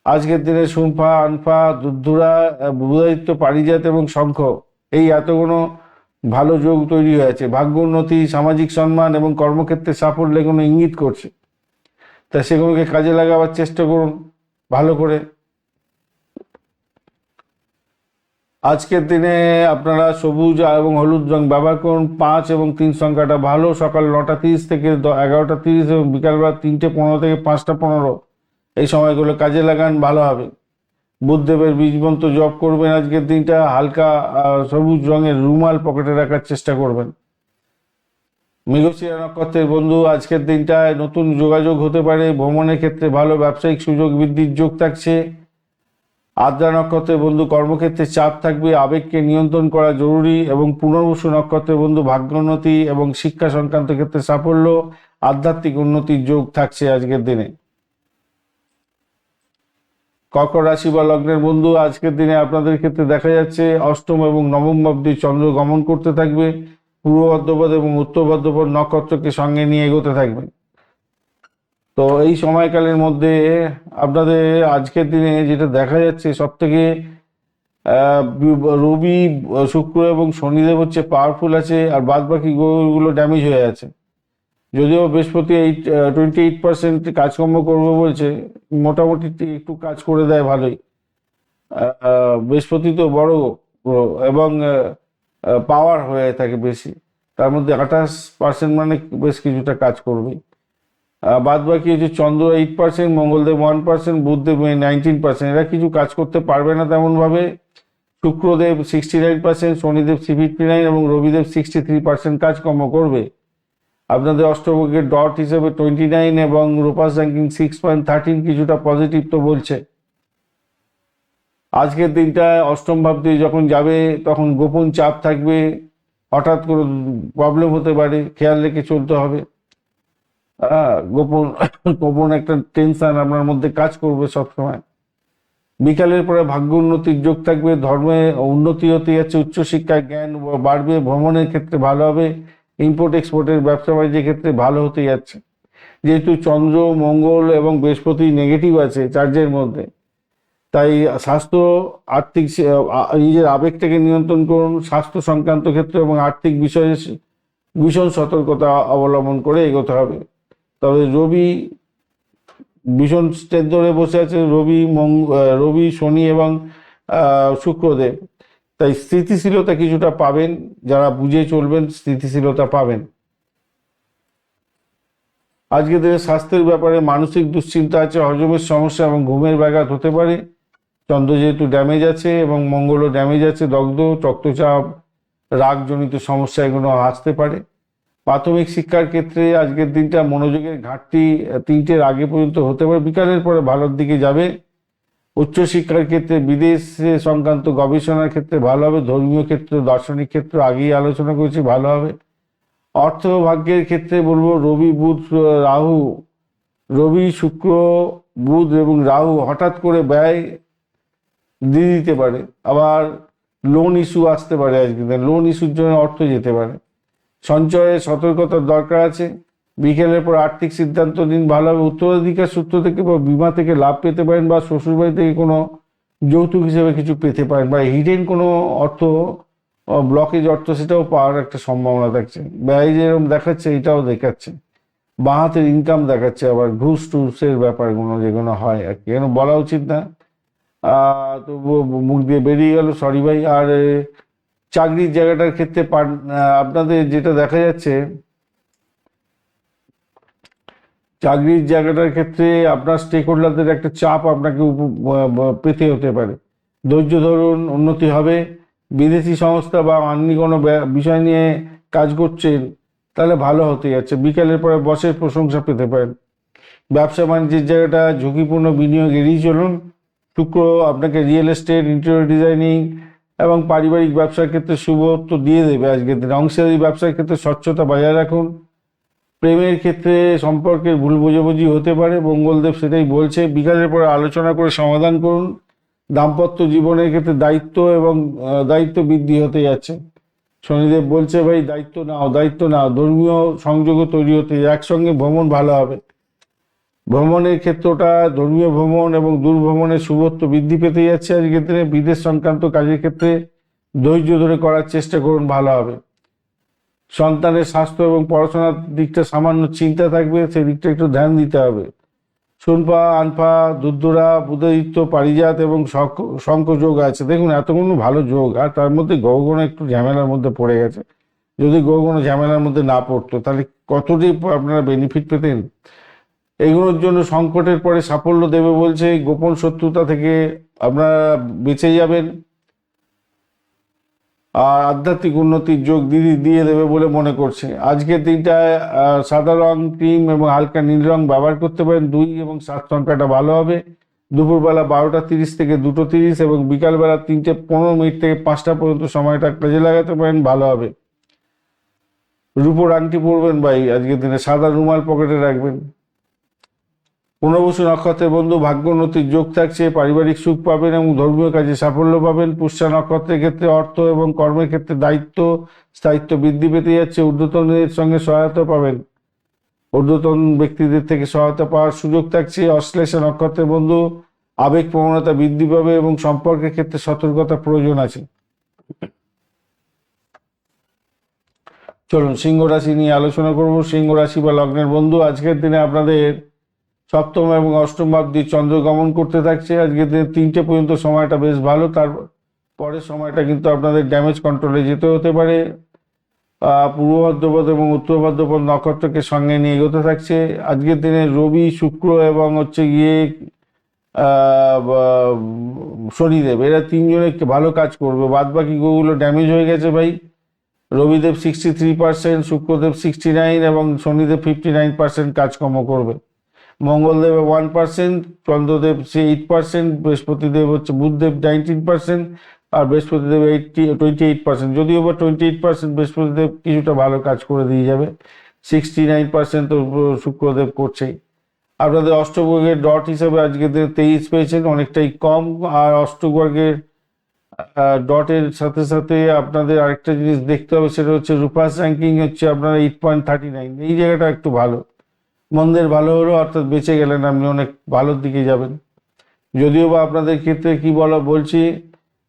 আজকের দিনে শুম্ফা, আনফা, দুধুরা, বুধাদিত্য, পারিজাত এবং শঙ্খ, এই এতগুলো ভালো যোগ তৈরি হয়েছে। ভাগ্য উন্নতি, সামাজিক সম্মান এবং কর্মক্ষেত্রে সাফল্য এগুলো ইঙ্গিত করছে। তা সেগুলোকে কাজে লাগাবার চেষ্টা করুন ভালো করে। আজকের দিনে আপনারা সবুজ এবং হলুদ রং ব্যবহার করুন। 5 এবং 3 সংখ্যাটা ভালো। সকাল 9:30 থেকে 11:30 এবং বিকালবেলা 3:15 থেকে 5:15 এই সময়গুলো কাজে লাগান, ভালো হবে। বুধদেবের বীজ মন্ত্র জপ করবেন আজকের দিনটা। হালকা সবুজ রঙের রুমাল পকেটে রাখার চেষ্টা করবেন। মৃগশিরা নক্ষত্রের বন্ধু, আজকের দিনটায় নতুন যোগাযোগ হতে পারে। ভ্রমণের ক্ষেত্রে ভালো, ব্যবসায়িক সুযোগ বৃদ্ধির যোগ থাকছে। আদ্রা নক্ষত্রের বন্ধু, কর্মক্ষেত্রে চাপ থাকবে, আবেগকে নিয়ন্ত্রণ করা জরুরি। এবং পুনর্বসু নক্ষত্রের বন্ধু, ভাগ্যোন্নতি এবং শিক্ষা সংক্রান্ত ক্ষেত্রে সাফল্য, আধ্যাত্মিক উন্নতির যোগ থাকছে আজকের দিনে। কর্কট রাশি বা লগ্নের বন্ধু, আজকের দিনে আপনাদের ক্ষেত্রে দেখা যাচ্ছে অষ্টম এবং নবম ভাবটি চন্দ্র গমন করতে থাকবে। পূর্ব ভাদ্রপদ এবং উত্তর ভাদ্রপদ নক্ষত্রকে সঙ্গে নিয়ে এগোতে থাকবে। তো এই সময়কালের মধ্যে আপনাদের আজকের দিনে যেটা দেখা যাচ্ছে, সব থেকে রবি, শুক্র এবং শনিদেব হচ্ছে পাওয়ারফুল আছে, আর বাদ বাকি গ্রহগুলো ড্যামেজ হয়ে আছে। যদিও বৃহস্পতি 28% কাজকর্ম করবে বলছে, মোটামুটি একটু কাজ করে দেয় ভালোই। বৃহস্পতি তো বড় গ্রহ এবং পাওয়ার হয়ে থাকে বেশি, তার মধ্যে 28% মানে বেশ কিছুটা কাজ করবে। বাদ বাকি হচ্ছে চন্দ্র 8%, মঙ্গলদেব 1%, বুধদেব 19%, এরা কিছু কাজ করতে পারবে না তেমনভাবে। শুক্রদেব 69%, শনিদেব 59 এবং রবিদেব 63% কাজকর্ম করবে। আপনাদের অষ্টভাগ্যের ডট হিসেবে 29 এবং রূপাস র্যাঙ্কিং 6.13 কিছুটা পজিটিভ তো বলছে। আজকের দিনটায় অষ্টম ভাবটি যখন যাবে তখন গোপন চাপ থাকবে, হঠাৎ করে প্রবলেম হতে পারে, খেয়াল রেখে চলতে হবে। গোপন একটা টেনশন আপনার মধ্যে কাজ করবে সবসময়। বিকালের পরে ভাগ্য উন্নতির যোগ থাকবে। ধর্মে উন্নতি হতে যাচ্ছে, উচ্চশিক্ষায় জ্ঞান বাড়বে, ভ্রমণের ক্ষেত্রে ভালো হবে, ইম্পোর্ট এক্সপোর্টের ব্যবসা বাণিজ্যের ক্ষেত্রে ভালো হতে যাচ্ছে। যেহেতু চন্দ্র, মঙ্গল এবং বৃহস্পতি নেগেটিভ আছে চার্জের মধ্যে, তাই স্বাস্থ্য, আর্থিক, নিজের আবেগটাকে নিয়ন্ত্রণ করুন। স্বাস্থ্য সংক্রান্ত ক্ষেত্রে এবং আর্থিক বিষয়ে ভীষণ সতর্কতা অবলম্বন করে এগোতে হবে। তবে রবি ভীষণ স্টেজ ধরে বসে আছে, রবি, শনি এবং শুক্রদেব, তাই স্থিতিশীলতা কিছুটা পাবেন। যারা বুঝে চলবেন স্থিতিশীলতা পাবেন। আজকের দিনে স্বাস্থ্যের ব্যাপারে মানসিক দুশ্চিন্তা আছে, হজমের সমস্যা এবং ঘুমের ব্যাঘাত হতে পারে। চন্দ্র যেহেতু ড্যামেজ আছে এবং মঙ্গলও ড্যামেজ আছে, দগ্ধ, রক্তচাপ, রাগজনিত সমস্যা এগুলো আসতে পারে। প্রাথমিক শিক্ষার ক্ষেত্রে আজকের দিনটা মনোযোগের ঘাটতি 3টের আগে পর্যন্ত হতে পারে, বিকালের পরে ভালোর দিকে যাবে। উচ্চশিক্ষার ক্ষেত্রে বিদেশ সংক্রান্ত গবেষণার ক্ষেত্রে ভালো হবে। ধর্মীয় ক্ষেত্র, দার্শনিক ক্ষেত্র আগেই আলোচনা করেছি, ভালো হবে। অর্থ ভাগ্যের ক্ষেত্রে বলবো রবি, বুধ, রাহু, রবি, শুক্র, বুধ এবং রাহু হঠাৎ করে ব্যয় দিয়ে দিতে পারে। আবার লোন ইস্যু আসতে পারে, আজকে লোন ইস্যুর জন্য অর্থ যেতে পারে। সঞ্চয়ে সতর্কতার দরকার আছে। বিকেলের পর আর্থিক সিদ্ধান্ত নিন, ভালো হবে। উত্তরাধিকার সূত্র থেকে বা বিমা থেকে লাভ পেতে পারেন, বা শ্বশুরবাড়ি থেকে কোনো যৌতুক হিসেবে কিছু পেতে পারেন, বা হিডেন কোনো অর্থ, ব্লকেজ অর্থ, সেটাও পাওয়ার একটা সম্ভাবনা থাকছে। ব্যয় যেরকম দেখাচ্ছে এটাও দেখাচ্ছে। বাঁ হাতের ইনকাম দেখাচ্ছে, আবার ঘুষ টুসের ব্যাপারগুলো যেগুলো হয় আর কি, এগুলো বলা উচিত না, তবুও মুখ দিয়ে বেরিয়ে গেল, সরি ভাই। আর চাকরির জায়গাটার ক্ষেত্রে আপনাদের যেটা দেখা যাচ্ছে, চাকরির জায়গাটার ক্ষেত্রে আপনার স্টেক হোল্ডারদের একটা চাপ আপনাকে পেতে হতে পারে। ধৈর্য ধরুন, উন্নতি হবে। বিদেশি সংস্থা বা অন্য কোনো বিষয় নিয়ে কাজ করছেন, তাহলে ভালো হতে যাচ্ছে। বিকেলের পরে বসের প্রশংসা পেতে পারেন। ব্যবসা বাণিজ্যের জায়গাটা ঝুঁকিপূর্ণ বিনিয়োগ এড়িয়ে চলুন। শুক্র আপনাকে রিয়েল এস্টেট, ইন্টেরিয়র ডিজাইনিং এবং পারিবারিক ব্যবসার ক্ষেত্রে শুভত্ব দিয়ে দেবে আজকের দিনে। অংশীদারি ব্যবসার ক্ষেত্রে স্বচ্ছতা বজায় রাখুন। প্রেমের ক্ষেত্রে সম্পর্কের ভুল বোঝাবুঝি হতে পারে, মঙ্গলদেব সেটাই বলছে। বিকালের পরে আলোচনা করে সমাধান করুন। দাম্পত্য জীবনের ক্ষেত্রে দায়িত্ব এবং দায়িত্ব বৃদ্ধি হতে যাচ্ছে। শনিদেব বলছে ভাই দায়িত্ব নাও, দায়িত্ব নাও। ধর্মীয় সংযোগও তৈরি হতে, একসঙ্গে ভ্রমণ ভালো হবে। ভ্রমণের ক্ষেত্রটা, ধর্মীয় ভ্রমণ এবং দূরভ্রমণের শুভত্ব বৃদ্ধি পেতে যাচ্ছে আজকের দিনে। বিদেশ সংক্রান্ত কাজের ক্ষেত্রে ধৈর্য ধরে করার চেষ্টা করুন, ভালো হবে। সন্তানের স্বাস্থ্য এবং পড়াশোনার দিকটা সামান্য চিন্তা থাকবে, সেই দিকটা একটু ধ্যান দিতে হবে। সুনপা, আনফা, দুর্দুরা, বুধাদিত্য, পারিজাত এবং শঙ্খ যোগ আছে। দেখুন এতগুলো ভালো যোগ, আর তার মধ্যে গ্রহগণ একটু ঝামেলার মধ্যে পড়ে গেছে। যদি গ্রহগণ ঝামেলার মধ্যে না পড়তো তাহলে কতটি আপনারা বেনিফিট পেতেন। এগুলোর জন্য সংকটের পরে সাফল্য দেবে বলছে। গোপন শত্রুতা থেকে আপনারা বেঁচে যাবেন, আর আধ্যাত্মিক উন্নতির যোগ দিয়ে দেবে বলে মনে করছে। আজকের দিনটায় সাদা রং, ক্রিম এবং হালকা নীল রং ব্যবহার করতে পারেন। 2 এবং 7 সংখ্যাটা ভালো হবে। দুপুরবেলা 12টা 30 থেকে 2টো 30 এবং বিকালবেলা 3টে 15 থেকে 5টা পর্যন্ত সময়টা কাজে লাগাতে পারেন, ভালো হবে। রূপোর আংটি পরবেন ভাই আজকের দিনে, সাদা রুমাল পকেটে রাখবেন। পুনর্বসু নক্ষত্রের বন্ধু, ভাগ্যোন্নতির যোগ থাকছে। পারিবারিক সুখ পাবেন এবং ধর্মীয় কাজে সাফল্য পাবেন। পুষ্যা নক্ষত্রের ক্ষেত্রে অর্থ এবং কর্মের ক্ষেত্রে দায়িত্ব, স্থায়িত্ব বৃদ্ধি পেতে যাচ্ছে। ঊর্ধ্বতনদের সঙ্গে সহায়তা পাবেন, ঊর্ধ্বতন ব্যক্তিদের থেকে সহায়তা পাওয়ার সুযোগ থাকছে। অশ্লেষা নক্ষত্রের বন্ধু, আবেগ প্রবণতা বৃদ্ধি পাবে এবং সম্পর্কের ক্ষেত্রে সতর্কতা প্রয়োজন আছে। চলুন সিংহ রাশি নিয়ে আলোচনা করব। সিংহ রাশি বা লগ্নের বন্ধু, আজকের দিনে আপনাদের সপ্তম এবং অষ্টম ভাব দিয়ে চন্দ্র গমন করতে থাকছে। আজকের দিনে 3টে পর্যন্ত সময়টা বেশ ভালো, তার পরের সময়টা কিন্তু আপনাদের ড্যামেজ কন্ট্রোলে যেতে হতে পারে। পূর্ব ভাদ্রপদ এবং উত্তর ভাদ্রপদ নক্ষত্রকে সঙ্গে নিয়ে এগোতে থাকছে। আজকের দিনে রবি, শুক্র এবং গিয়ে শনিদেব, এরা 3জনে ভালো কাজ করবে। বাদ বাকি গ্রহগুলো ড্যামেজ হয়ে গেছে ভাই। রবিদেব 63%, শুক্রদেব 69 এবং শনিদেব 59% কাজকর্ম করবে। মঙ্গলদেব 1%, চন্দ্রদেব 8%, বৃহস্পতিদেব বুধদেব 19% আর বৃহস্পতিদেব 28%। যদিও বা 28% বৃহস্পতিদেব কিছুটা ভালো কাজ করে দিয়ে যাবে, 69% তো শুক্রদেব করছেই। আপনাদের অষ্টবর্গের ডট হিসাবে আজকে 23 পেয়েছেন, অনেকটাই কম। আর অষ্টবর্গের ডটের সাথে সাথে আপনাদের আরেকটা জিনিস দেখতে হবে, সেটা হচ্ছে রূপাস র্যাঙ্কিং হচ্ছে আপনার 8.39। এই জায়গাটা একটু ভালো, মন্দের ভালো হলো, অর্থাৎ বেঁচে গেলেন, আপনি অনেক ভালোর দিকে যাবেন। যদিও বা আপনাদের ক্ষেত্রে কি বলছি,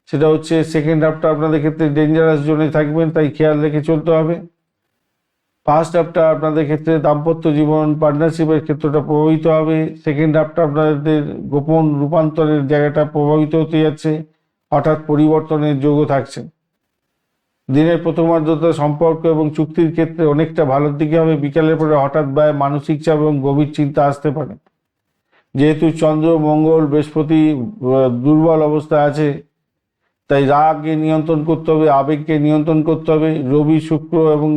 সেটা হচ্ছে সেকেন্ড হাফটা আপনাদের ক্ষেত্রে ডেঞ্জারাস জোনে থাকবেন, তাই খেয়াল রেখে চলতে হবে। ফার্স্ট হাফটা আপনাদের ক্ষেত্রে দাম্পত্য জীবন, পার্টনারশিপের ক্ষেত্রটা প্রভাবিত হবে। সেকেন্ড হাফটা আপনাদের গোপন রূপান্তরের জায়গাটা প্রভাবিত হতে যাচ্ছে, হঠাৎ পরিবর্তনের যোগও থাকছে। দিনের প্রথমার্ধতা সম্পর্ক এবং চুক্তির ক্ষেত্রে অনেকটা ভালোর দিকে হবে। বিকালের পরে হঠাৎ ব্যয়, মানসিক চাপ এবং গভীর চিন্তা আসতে পারে। যেহেতু চন্দ্র মঙ্গল বৃহস্পতি দুর্বল অবস্থায় আছে, তাই রাগকে নিয়ন্ত্রণ করতে হবে, আবেগকে নিয়ন্ত্রণ করতে হবে। রবি শুক্র এবং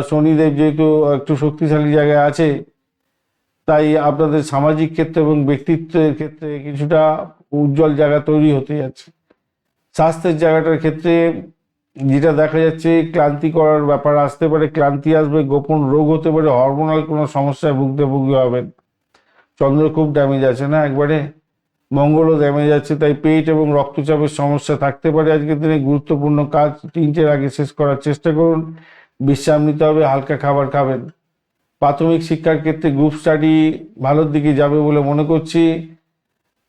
শনিদেব যেহেতু একটু শক্তিশালী জায়গায় আছে, তাই আপনাদের সামাজিক ক্ষেত্রে এবং ব্যক্তিত্বের ক্ষেত্রে কিছুটা উজ্জ্বল জায়গা তৈরি হতে যাচ্ছে। স্বাস্থ্যের জায়গাটার ক্ষেত্রে যেটা দেখা যাচ্ছে, ক্লান্তি করার ব্যাপার আসতে পারে, ক্লান্তি আসবে, গোপন রোগ হতে পারে, হরমোনাল কোনো সমস্যায় ভুগতে হবেন। চন্দ্র খুব ড্যামেজ আছে না একবারে, মঙ্গলও ড্যামেজ আছে, তাই পেট এবং রক্তচাপের সমস্যা থাকতে পারে। আজকের দিনে গুরুত্বপূর্ণ কাজ 3টের আগে শেষ করার চেষ্টা করুন। বিশ্রাম নিতে হবে, হালকা খাবার খাবেন। প্রাথমিক শিক্ষার ক্ষেত্রে গ্রুপ স্টাডি ভালোর দিকে যাবে বলে মনে করছি।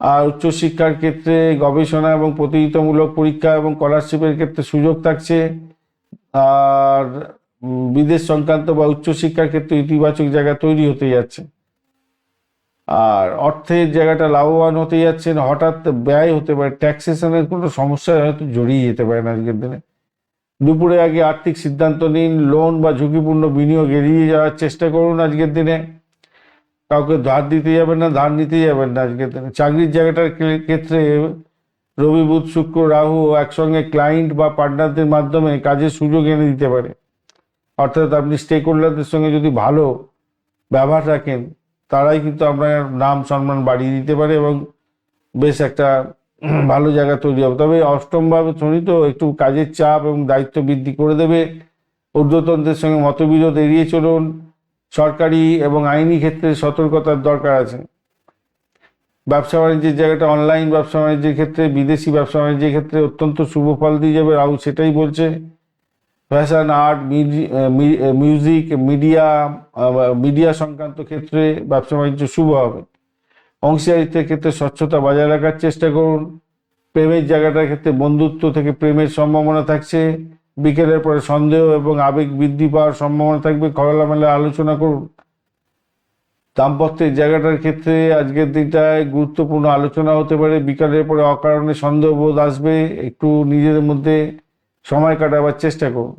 আর উচ্চশিক্ষার ক্ষেত্রে গবেষণা এবং প্রতিযোগিতামূলক পরীক্ষা এবং স্কলারশিপের ক্ষেত্রে সুযোগ থাকছে। আর বিদেশ সংক্রান্ত বা উচ্চশিক্ষার ক্ষেত্রে ইতিবাচক জায়গা তৈরি হতে যাচ্ছে। আর অর্থের জায়গাটা লাভবান হতে যাচ্ছেন। হঠাৎ ব্যয় হতে পারে, ট্যাক্সেশনের কোনো সমস্যায় হয়তো জড়িয়ে যেতে পারেন আজকের দিনে। দুপুরে আগে আর্থিক সিদ্ধান্ত নিন, লোন বা ঝুঁকিপূর্ণ বিনিয়োগ এড়িয়ে যাওয়ার চেষ্টা করুন আজকের দিনে। কাউকে ধার দিতে যাবেন না, ধার নিতে যাবেন না আজকের দিনে। চাকরির জায়গাটার ক্ষেত্রে রবি বুধ শুক্র রাহু একসঙ্গে ক্লায়েন্ট বা পার্টনারদের মাধ্যমে কাজের সুযোগ এনে দিতে পারে। অর্থাৎ আপনি স্টেক হোল্ডারদের সঙ্গে যদি ভালো ব্যবহার রাখেন, তারাই কিন্তু আপনার নাম সম্মান বাড়িয়ে দিতে পারে এবং বেশ একটা ভালো জায়গা তৈরি হবে। তবে অষ্টমভাবে শনি তো একটু কাজের চাপ এবং দায়িত্ব বৃদ্ধি করে দেবে। ঊর্ধ্বতনদের সঙ্গে মতবিরোধ এড়িয়ে চলুন। সরকারি এবং আইনি ক্ষেত্রে সতর্কতার দরকার আছে। ব্যবসা বাণিজ্যের জায়গাটা, অনলাইন ব্যবসা বাণিজ্যের ক্ষেত্রে, বিদেশি ব্যবসা বাণিজ্যের ক্ষেত্রে অত্যন্ত শুভ ফল দিয়ে যাবে, রাহু সেটাই বলছে। ফ্যাশন, আর্ট, মিউজিক, মিডিয়া সংক্রান্ত ক্ষেত্রে ব্যবসা বাণিজ্য শুভ হবে। অংশীদারিত্বের ক্ষেত্রে স্বচ্ছতা বজায় রাখার চেষ্টা করুন। প্রেমের জায়গাটার ক্ষেত্রে বন্ধুত্ব থেকে প্রেমের সম্ভাবনা থাকছে। বিকেলের পরে সন্দেহ এবং আবেগ বৃদ্ধি পাওয়ার সম্ভাবনা থাকবে, খোলামেলা আলোচনা করুন। দাম্পত্যের জায়গাটার ক্ষেত্রে আজকের দিনটায় গুরুত্বপূর্ণ আলোচনা হতে পারে। বিকালের পরে অকারণে সন্দেহ বোধ আসবে, একটু নিজেদের মধ্যে সময় কাটাবার চেষ্টা করুন।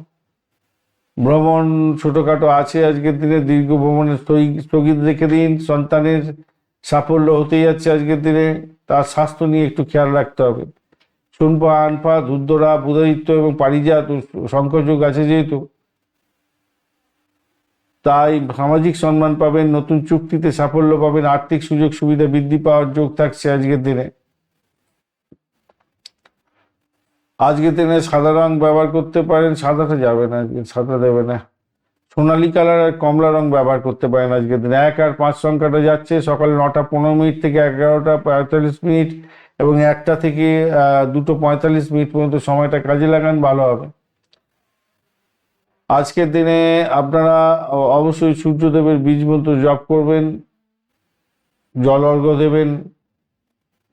ভ্রমণ ছোটোখাটো আছে আজকের দিনে, দীর্ঘ ভ্রমণের স্থগিত রেখে দিন। সন্তানের সাফল্য হতেই যাচ্ছে আজকের দিনে, তার স্বাস্থ্য নিয়ে একটু খেয়াল রাখতে হবে। শুনপা, আনপা, ধূর্ধরা, বুধাদিত্য এবং পারিজাত শঙ্করযোগ আছে যেহেতু, তাই সামাজিক সম্মান পাবেন, নতুন চুক্তিতে সাফল্য পাবেন, আর্থিক সুযোগ সুবিধা বৃদ্ধি পাওয়ার যোগ থাকছে আজকের দিনে। আজকের দিনে সাদা রং ব্যবহার করতে পারেন, সাদাটা যাবে না আজকে, সাদা দেবে না। সোনালী কালার আর কমলা রং ব্যবহার করতে পারেন আজকের দিনে। 1 আর 5 সংখ্যাটা যাচ্ছে সকাল 9টা 15 মিনিট থেকে 11টা 45 মিনিট এবং 1টা থেকে 2টো 45 মিনিট পর্যন্ত সময়টা কাজে লাগান, ভালো হবে। আজকের দিনে আপনারা অবশ্যই সূর্যদেবের বীজ মন্ত্র জপ করবেন, জল অর্ঘ্য দেবেন।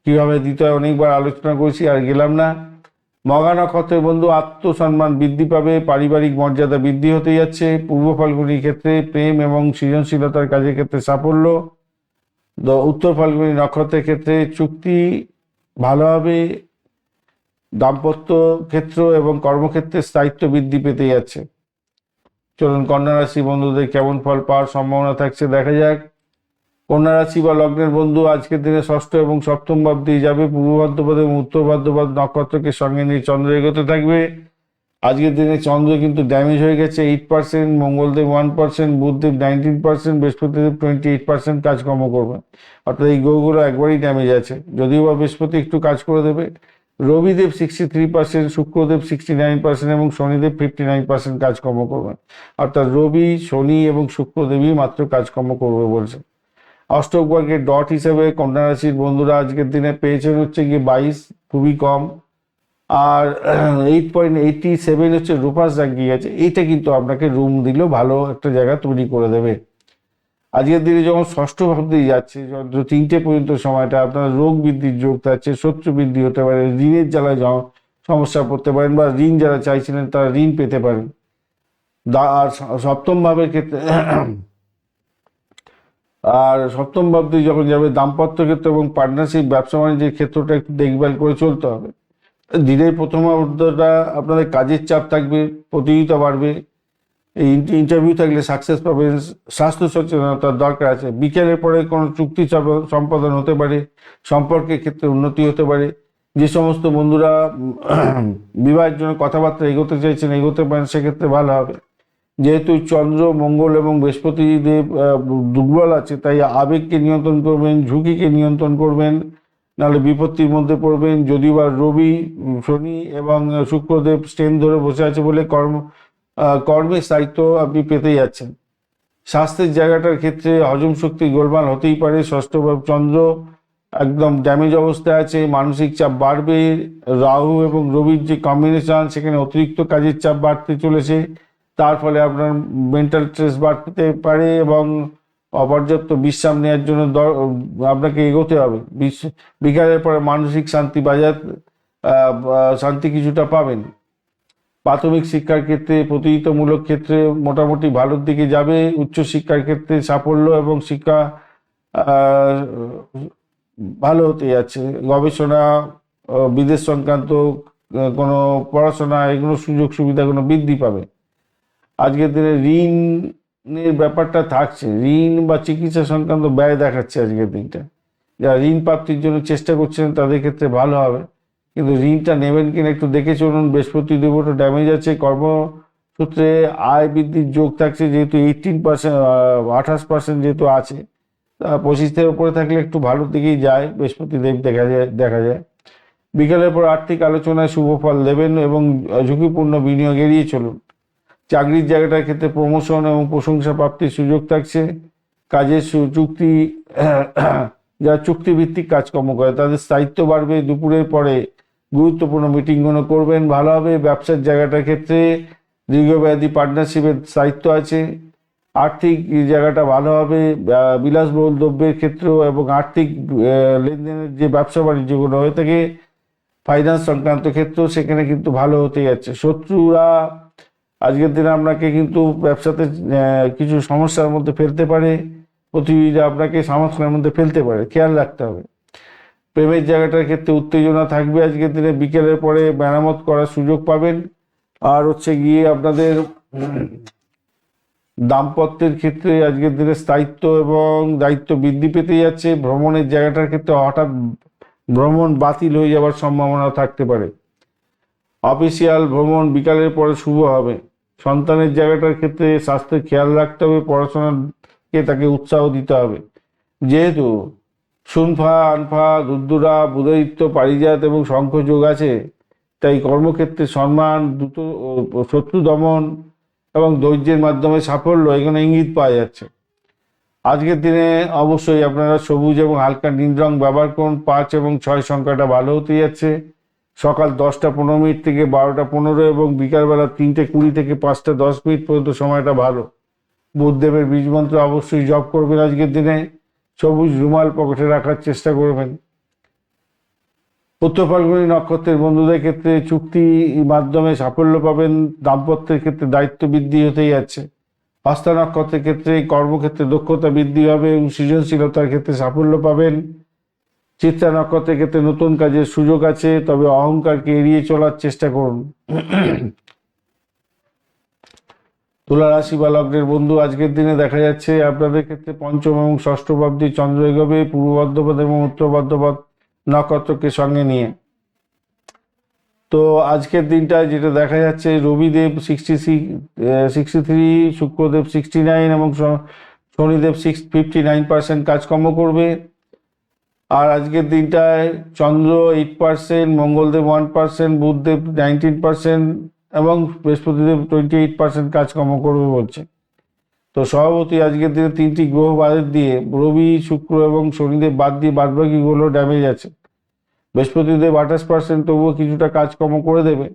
কিভাবে দিতে হয় অনেকবার আলোচনা করেছি, আর গেলাম না। মঘা নক্ষত্রের বন্ধু, আত্মসম্মান বৃদ্ধি পাবে, পারিবারিক মর্যাদা বৃদ্ধি হতে যাচ্ছে। পূর্ব ফাল্গুনির ক্ষেত্রে প্রেম এবং সৃজনশীলতার কাজের ক্ষেত্রে সাফল্য। উত্তর ফাল্গুনি নক্ষত্রের ক্ষেত্রে চুক্তি ভালো হবে। দাম্পত্য ক্ষেত্র এবং কর্মক্ষেত্রে স্থায়িত্ব বৃদ্ধি পেতে যাচ্ছে। চলুন কন্যা রাশি বন্ধুদের কেমন ফল পাওয়ার সম্ভাবনা থাকছে দেখা যাক। কন্যা রাশি বা লগ্নের বন্ধু, আজকের দিনে ষষ্ঠ এবং সপ্তম ভাব দিয়ে যাবে। পূর্ব ভাদ্রপদ এবং উত্তর ভাদ্রপদ নক্ষত্রকে সঙ্গে নিয়ে চন্দ্র এগোতে থাকবে। আজকের দিনে চন্দ্র কিন্তু ড্যামেজ হয়ে গেছে 8%, মঙ্গলদেব 1%, বুধদেব 19%, বৃহস্পতিদেব 28% কাজকর্ম করবে। অর্থাৎ এই গ্রহগুলো একবারই ড্যামেজ আছে, যদিও বা বৃহস্পতি একটু কাজ করে দেবে। রবিদেব 63%, শুক্রদেব 69% এবং শনিদেব 59% কাজকর্ম করবে। অর্থাৎ রবি, শনি এবং শুক্রদেবই মাত্র কাজকর্ম করবে বলছে। অষ্টক বর্গের ডট হিসেবে কন্যা রাশির বন্ধুরা আজকের দিনে পেয়েছেন হচ্ছে গিয়ে 22, খুবই কম। আর 8.87 হচ্ছে রূপাস জাগিয়ে গেছে। এইটা কিন্তু আপনাকে রুম দিলেও ভালো একটা জায়গা তৈরি করে দেবে। আজকের দিনে যখন ষষ্ঠ ভাব দিয়ে যাচ্ছে, 3টে পর্যন্ত সময়টা আপনার রোগ বৃদ্ধির যোগ থাকছে, শত্রু বৃদ্ধি হতে পারে, ঋণের জ্বালায় সমস্যা পড়তে পারেন, বা ঋণ যারা চাইছিলেন তারা ঋণ পেতে পারেন। আর সপ্তম ভাবের ক্ষেত্রে সপ্তম ভাব দিয়ে যখন যাবে, দাম্পত্য ক্ষেত্র এবং পার্টনারশিপ, ব্যবসা বাণিজ্যের ক্ষেত্রটা একটু দেখভাল করে চলতে হবে। দিনের প্রথমার্ধটা আপনাদের কাজের চাপ থাকবে, প্রতিযোগিতা বাড়বে এই ইন্টারভিউ থাকলে সাকসেস পাবেন। স্বাস্থ্য সচেতনতার দরকার আছে। বিকেলের পরে কোনো চুক্তি সম্পাদন হতে পারে, সম্পর্কের ক্ষেত্রে উন্নতি হতে পারে। যে সমস্ত বন্ধুরা বিবাহের জন্য কথাবার্তা এগোতে চাইছেন এগোতে পারেন, সেক্ষেত্রে ভালো হবে। যেহেতু চন্দ্র, মঙ্গল এবং বৃহস্পতি দেব দুর্বল আছে, তাই আবেগকে নিয়ন্ত্রণ করবেন, ঝুঁকিকে নিয়ন্ত্রণ করবেন, নাহলে বিপত্তির মধ্যে পড়বেন। যদিও বা রবি, শনি এবং শুক্রদেব স্ট্রেন ধরে বসে আছে বলে কর্মের স্থায়িত্ব আপনি পেতে যাচ্ছেন। স্বাস্থ্যের জায়গাটার ক্ষেত্রে হজম শক্তি গোলমাল হতেই পারে। ষষ্ঠ ভাব চন্দ্র একদম ড্যামেজ অবস্থায় আছে, মানসিক চাপ বাড়বে। রাহু এবং রবির যে কম্বিনেশন, সেখানে অতিরিক্ত কাজের চাপ বাড়তে চলেছে, তার ফলে আপনার মেন্টাল স্ট্রেস বাড়তে পারে এবং অপর্যাপ্ত বিশ্রাম নেওয়ার জন্য আপনাকে এগোতে হবে। বিকালের পরে মানসিক শান্তি শান্তি কিছুটা পাবেন। প্রাথমিক শিক্ষার ক্ষেত্রে, প্রতিযোগিতামূলক ক্ষেত্রে মোটামুটি ভালোর দিকে যাবে। উচ্চশিক্ষার ক্ষেত্রে সাফল্য এবং শিক্ষা ভালো হতে যাচ্ছে। গবেষণা, বিদেশ সংক্রান্ত কোনো পড়াশোনা, এগুলো সুযোগ সুবিধাগুলো বৃদ্ধি পাবে। আজকের দিনে ঋণের ব্যাপারটা থাকছে, ঋণ বা চিকিৎসা সংক্রান্ত ব্যয় দেখাচ্ছে আজকের দিনটা। যারা ঋণ প্রাপ্তির জন্য চেষ্টা করছেন তাদের ক্ষেত্রে ভালো হবে, কিন্তু ঋণটা নেবেন কিনা একটু দেখে চলুন। বৃহস্পতি দেবটা ড্যামেজ আছে। কর্মসূত্রে আয় বৃদ্ধির যোগ থাকছে, যেহেতু 18%, 28% যেহেতু আছে, 25 উপরে থাকলে একটু ভালোর দিকেই যায় বৃহস্পতি দেব দেখা যায়। বিকেলের পর আর্থিক আলোচনায় শুভ ফল দেবেন এবং ঝুঁকিপূর্ণ বিনিয়োগ এড়িয়ে চলুন। চাকরির জায়গাটার ক্ষেত্রে প্রমোশন এবং প্রশংসা প্রাপ্তির সুযোগ থাকছে। কাজের চুক্তি, যারা চুক্তিভিত্তিক কাজকর্ম করে তাদের স্থায়িত্ব বাড়বে। দুপুরের পরে গুরুত্বপূর্ণ মিটিংগুলো করবেন, ভালো হবে। ব্যবসার জায়গাটার ক্ষেত্রে দীর্ঘমেয়াদী পার্টনারশিপের স্থায়িত্ব আছে। আর্থিক জায়গাটা ভালো হবে। বিলাসবহুল দ্রব্যের ক্ষেত্রেও এবং আর্থিক লেনদেনের যে ব্যবসা বাণিজ্যগুলো হয়ে থাকে, ফাইন্যান্স সংক্রান্ত ক্ষেত্রেও, সেখানে কিন্তু ভালো হতে যাচ্ছে। শত্রুরা আজকের দিনে আপনাকে কিন্তু ব্যবসাতে কিছু সমস্যার মধ্যে ফেলতে পারে। প্রতিযোগীরা আপনাকে সমস্যার মধ্যে ফেলতে পারে, খেয়াল রাখতে হবে। প্রেমের জায়গাটার ক্ষেত্রে উত্তেজনা থাকবে আজকের দিনে। বিকেলের পরে মেরামত করার সুযোগ পাবেন। আর হচ্ছে গিয়ে আপনাদের দাম্পত্যের ক্ষেত্রে আজকের দিনে স্থায়িত্ব এবং দায়িত্ব বৃদ্ধি পেতে যাচ্ছে। ভ্রমণের জায়গাটার ক্ষেত্রে হঠাৎ ভ্রমণ বাতিল হয়ে যাওয়ার সম্ভাবনা থাকতে পারে। অফিসিয়াল ভ্রমণ বিকালের পরে শুভ হবে। সন্তানের জায়গাটার ক্ষেত্রে স্বাস্থ্যের খেয়াল রাখতে হবে, পড়াশোনাকে তাকে উৎসাহ দিতে হবে। যেহেতু শুনফা, আনফা, দুদ্দুরা, বুধায়িত্ব, পারিজাত এবং শঙ্খযোগ আছে, তাই কর্মক্ষেত্রে সম্মান, দ্রুত শত্রু দমন এবং ধৈর্যের মাধ্যমে সাফল্য, এখানে ইঙ্গিত পাওয়া যাচ্ছে। আজকের দিনে অবশ্যই আপনারা সবুজ এবং হালকা নীল রং ব্যবহার করুন। 5 এবং 6 সংখ্যাটা ভালো হতে যাচ্ছে। সকাল 10:15 থেকে 12:15 এবং বিকালবেলা 3:20 থেকে 5:10 পর্যন্ত সময়টা ভালো। বুধদেবের বীজমন্ত্র অবশ্যই জপ করবেন আজকের দিনে। সবুজ রুমাল পকেটে রাখার চেষ্টা করবেন। উত্তর ফাল্গুনী নক্ষত্রের বন্ধুদের ক্ষেত্রে চুক্তি মাধ্যমে সাফল্য পাবেন। দাম্পত্যের ক্ষেত্রে দায়িত্ব বৃদ্ধি হতেই যাচ্ছে। হস্তা নক্ষত্রের ক্ষেত্রে কর্মক্ষেত্রে দক্ষতা বৃদ্ধি হবে এবং সৃজনশীলতার ক্ষেত্রে সাফল্য পাবেন। চিত্রা নক্ষত্রের ক্ষেত্রে নতুন কাজের সুযোগ আছে, তবে অহংকারকে এড়িয়ে চলার চেষ্টা করুন। তুলা রাশি বা লগ্নের বন্ধু, আজকের দিনে দেখা যাচ্ছে আপনাদের ক্ষেত্রে পঞ্চম এবং ষষ্ঠ ভাবটি চন্দ্র এগোবে পূর্ব বর্ধমান এবং উত্তর বর্ধমান নক্ষত্রকে সঙ্গে নিয়ে। তো আজকের দিনটায় যেটা দেখা যাচ্ছে, রবিদেব 63, শুক্রদেব 69 এবং শনিদেব 59% কাজকর্ম করবে। আর আজকের দিনটায় চন্দ্র 8%, মঙ্গলদেব 1%, বুধদেব 19% এবং বৃহস্পতিদেব 28% কাজকর্ম করবে বলছে। তো সভাপতি আজকের দিনে 3টি গ্রহ বাদ দিয়ে, রবি, শুক্র এবং শনিদেব বাদ দিয়ে বাদবাকিগুলো ড্যামেজ আছে। বৃহস্পতিদেব 28%, তবুও কিছুটা কাজকর্ম করে দেবে।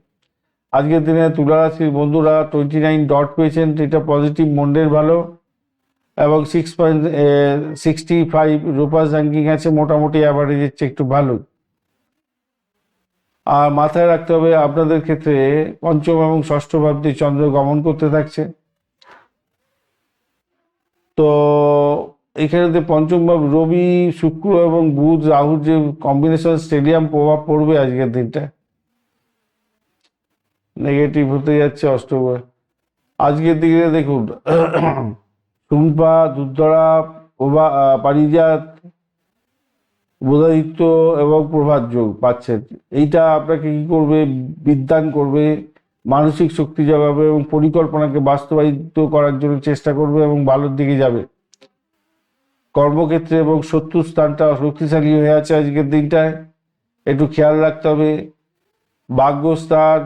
আজকের দিনে তুলা রাশির বন্ধুরা 29 ডট পেয়েছেন, এটা পজিটিভ মন্ডের ভালো এবং 6.65 রূপাস র্যাঙ্কিং আছে, মোটামুটি অ্যাভারেজের চেয়ে একটু ভালো। আর মাথায় রাখতে হবে আপনাদের ক্ষেত্রে পঞ্চম এবং ষষ্ঠ ভাবটি চন্দ্র গমন করতে থাকছে। তো এখানে পঞ্চম ভাব রবি, শুক্র এবং বুধ, রাহুর যে কম্বিনেশন, স্টেডিয়াম প্রভাব পড়বে আজকের দিনটা, নেগেটিভ হতে যাচ্ছে অষ্টম। আজকের দিনে দেখুন টুম্পা, দুধধরা, পারিজাত, বুধাদিত্য এবং প্রভাত যোগ পাচ্ছেন। এইটা আপনাকে কি করবে, বিদ্যান করবে, মানসিক শক্তি জোগাবে এবং পরিকল্পনাকে বাস্তবায়িত করার জন্য চেষ্টা করবে এবং ভালোর দিকে যাবে। কর্মক্ষেত্রে এবং শত্রু স্থানটা শক্তিশালী হয়ে আছে আজকের দিনটায়, একটু খেয়াল রাখতে হবে। ভাগ্যস্থান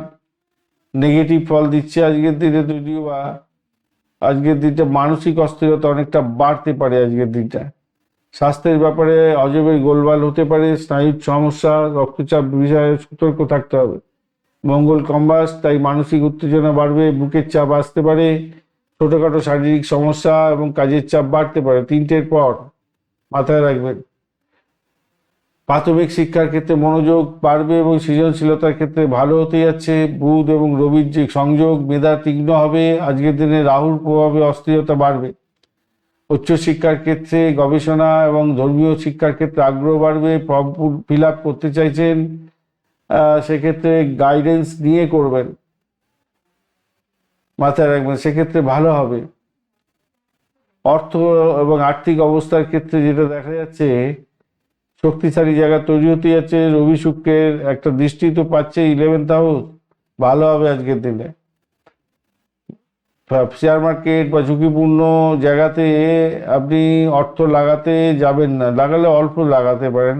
নেগেটিভ ফল দিচ্ছে আজকের দিনে, যদিও বা আজকের দিনটা মানসিক অস্থিরতা অনেকটা বাড়তে পারে আজকের দিনটা। স্বাস্থ্যের ব্যাপারে অজবের গোলমাল হতে পারে, স্নায়ুর সমস্যা, রক্তচাপ বিষয়ে সতর্ক থাকতে হবে। মঙ্গল কম্বাস, তাই মানসিক উত্তেজনা বাড়বে, বুকের চাপ আসতে পারে, ছোটখাটো শারীরিক সমস্যা এবং কাজের চাপ বাড়তে পারে 3টের পর, মাথায় রাখবেন। প্রাথমিক শিক্ষার ক্ষেত্রে মনোযোগ বাড়বে এবং সৃজনশীলতার ক্ষেত্রে ভালো হতে যাচ্ছে। বুধ এবং রবির যে সংযোগ, মেধা তীক্ষ্ণ হবে। আজকের দিনে রাহুর প্রভাবে অস্থিরতা বাড়বে। উচ্চশিক্ষার ক্ষেত্রে গবেষণা এবং ধর্মীয় শিক্ষার ক্ষেত্রে আগ্রহ বাড়বে। ফর্ম ফিল আপ করতে চাইছেন, সেক্ষেত্রে গাইডেন্স নিয়ে করবেন, মাথায় রাখবেন, সেক্ষেত্রে ভালো হবে। অর্থ এবং আর্থিক অবস্থার ক্ষেত্রে যেটা দেখা যাচ্ছে, শক্তিশালী জায়গা তৈরি হতে যাচ্ছে। রবি শুক্রের একটা দৃষ্টি তো পাচ্ছে 11th হাউস, ভালো হবে আজকের দিনে। শেয়ার মার্কেট বা ঝুঁকিপূর্ণ জায়গাতে আপনি অর্থ লাগাতে যাবেন না, লাগালে অল্প লাগাতে পারেন।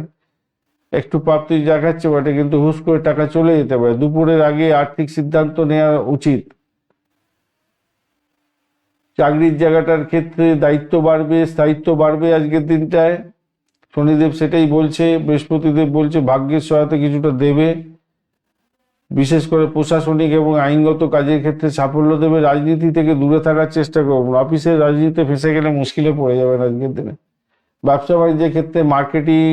একটু প্রাপ্তি দেখাচ্ছে বটে, কিন্তু হুশ করে টাকা চলে যেতে পারে। দুপুরের আগে আর্থিক সিদ্ধান্ত নেওয়া উচিত। চাকরির জায়গাটার ক্ষেত্রে দায়িত্ব বাড়বে, স্থায়িত্ব বাড়বে আজকের দিনটায়। শনিদেব সেটাই বলছে, বৃহস্পতিদেব বলছে ভাগ্যের সহায়তা কিছুটা দেবে। বিশেষ করে প্রশাসনিক এবং আইনগত কাজের ক্ষেত্রে সাফল্য দেবে। রাজনীতি থেকে দূরে থাকার চেষ্টা করুন, অফিসের রাজনীতিতে ফেঁসে গেলে মুশকিলে পড়ে যাবেন আজকের দিনে। ব্যবসা বাণিজ্যের ক্ষেত্রে মার্কেটিং,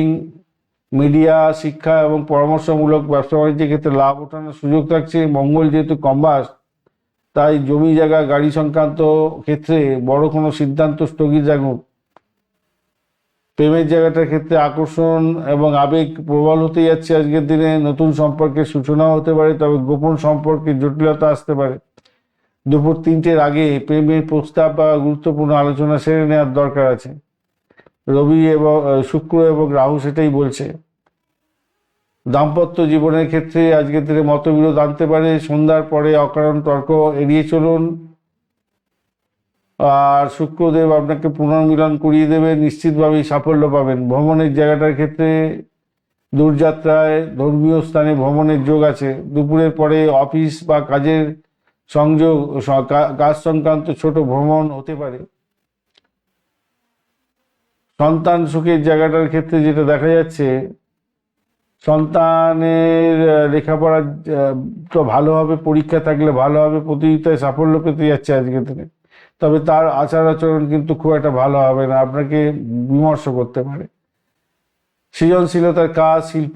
মিডিয়া, শিক্ষা এবং পরামর্শমূলক ব্যবসা বাণিজ্যের ক্ষেত্রে লাভ ওঠানোর সুযোগ থাকছে। মঙ্গল যেহেতু কম্বাস, তাই জমি জায়গা গাড়ি সংক্রান্ত ক্ষেত্রে বড় কোনো সিদ্ধান্ত স্থগিত রাখুন। প্রেমের জায়গাটার ক্ষেত্রে আকর্ষণ এবং আবেগ প্রবল হতে যাচ্ছে আজকের দিনে। নতুন সম্পর্কের সূচনা হতে পারে, তবে গোপন সম্পর্কে জটিলতা আসতে পারে। দুপুর 3টের আগে প্রেমের প্রস্তাব বা গুরুত্বপূর্ণ আলোচনা সেরে নেওয়ার দরকার আছে। রবি এবং শুক্র এবং রাহু সেটাই বলছে। দাম্পত্য জীবনের ক্ষেত্রে আজকের দিনে মতবিরোধ আনতে পারে। সন্ধ্যার পরে অকারণ তর্ক এড়িয়ে চলুন। আর শুক্রদেব আপনাকে পুনর্মিলন করিয়ে দেবে, নিশ্চিতভাবেই সাফল্য পাবেন। ভ্রমণের জায়গাটার ক্ষেত্রে দূরযাত্রায়, ধর্মীয় স্থানে ভ্রমণের যোগ আছে। দুপুরের পরে অফিস বা কাজের সংযোগ, কাজ সংক্রান্ত ছোট ভ্রমণ হতে পারে। সন্তান সুখের জায়গাটার ক্ষেত্রে যেটা দেখা যাচ্ছে, সন্তানের লেখাপড়ার তো ভালো হবে, পরীক্ষা থাকলে ভালো হবে, প্রতিযোগিতায় সাফল্য পেতে যাচ্ছে আজকের দিনে। তবে তার আচার আচরণ কিন্তু খুব একটা ভালো হবে না, আপনাকে বিমর্ষ করতে পারে। সৃজনশীলতার কাজ, শিল্প,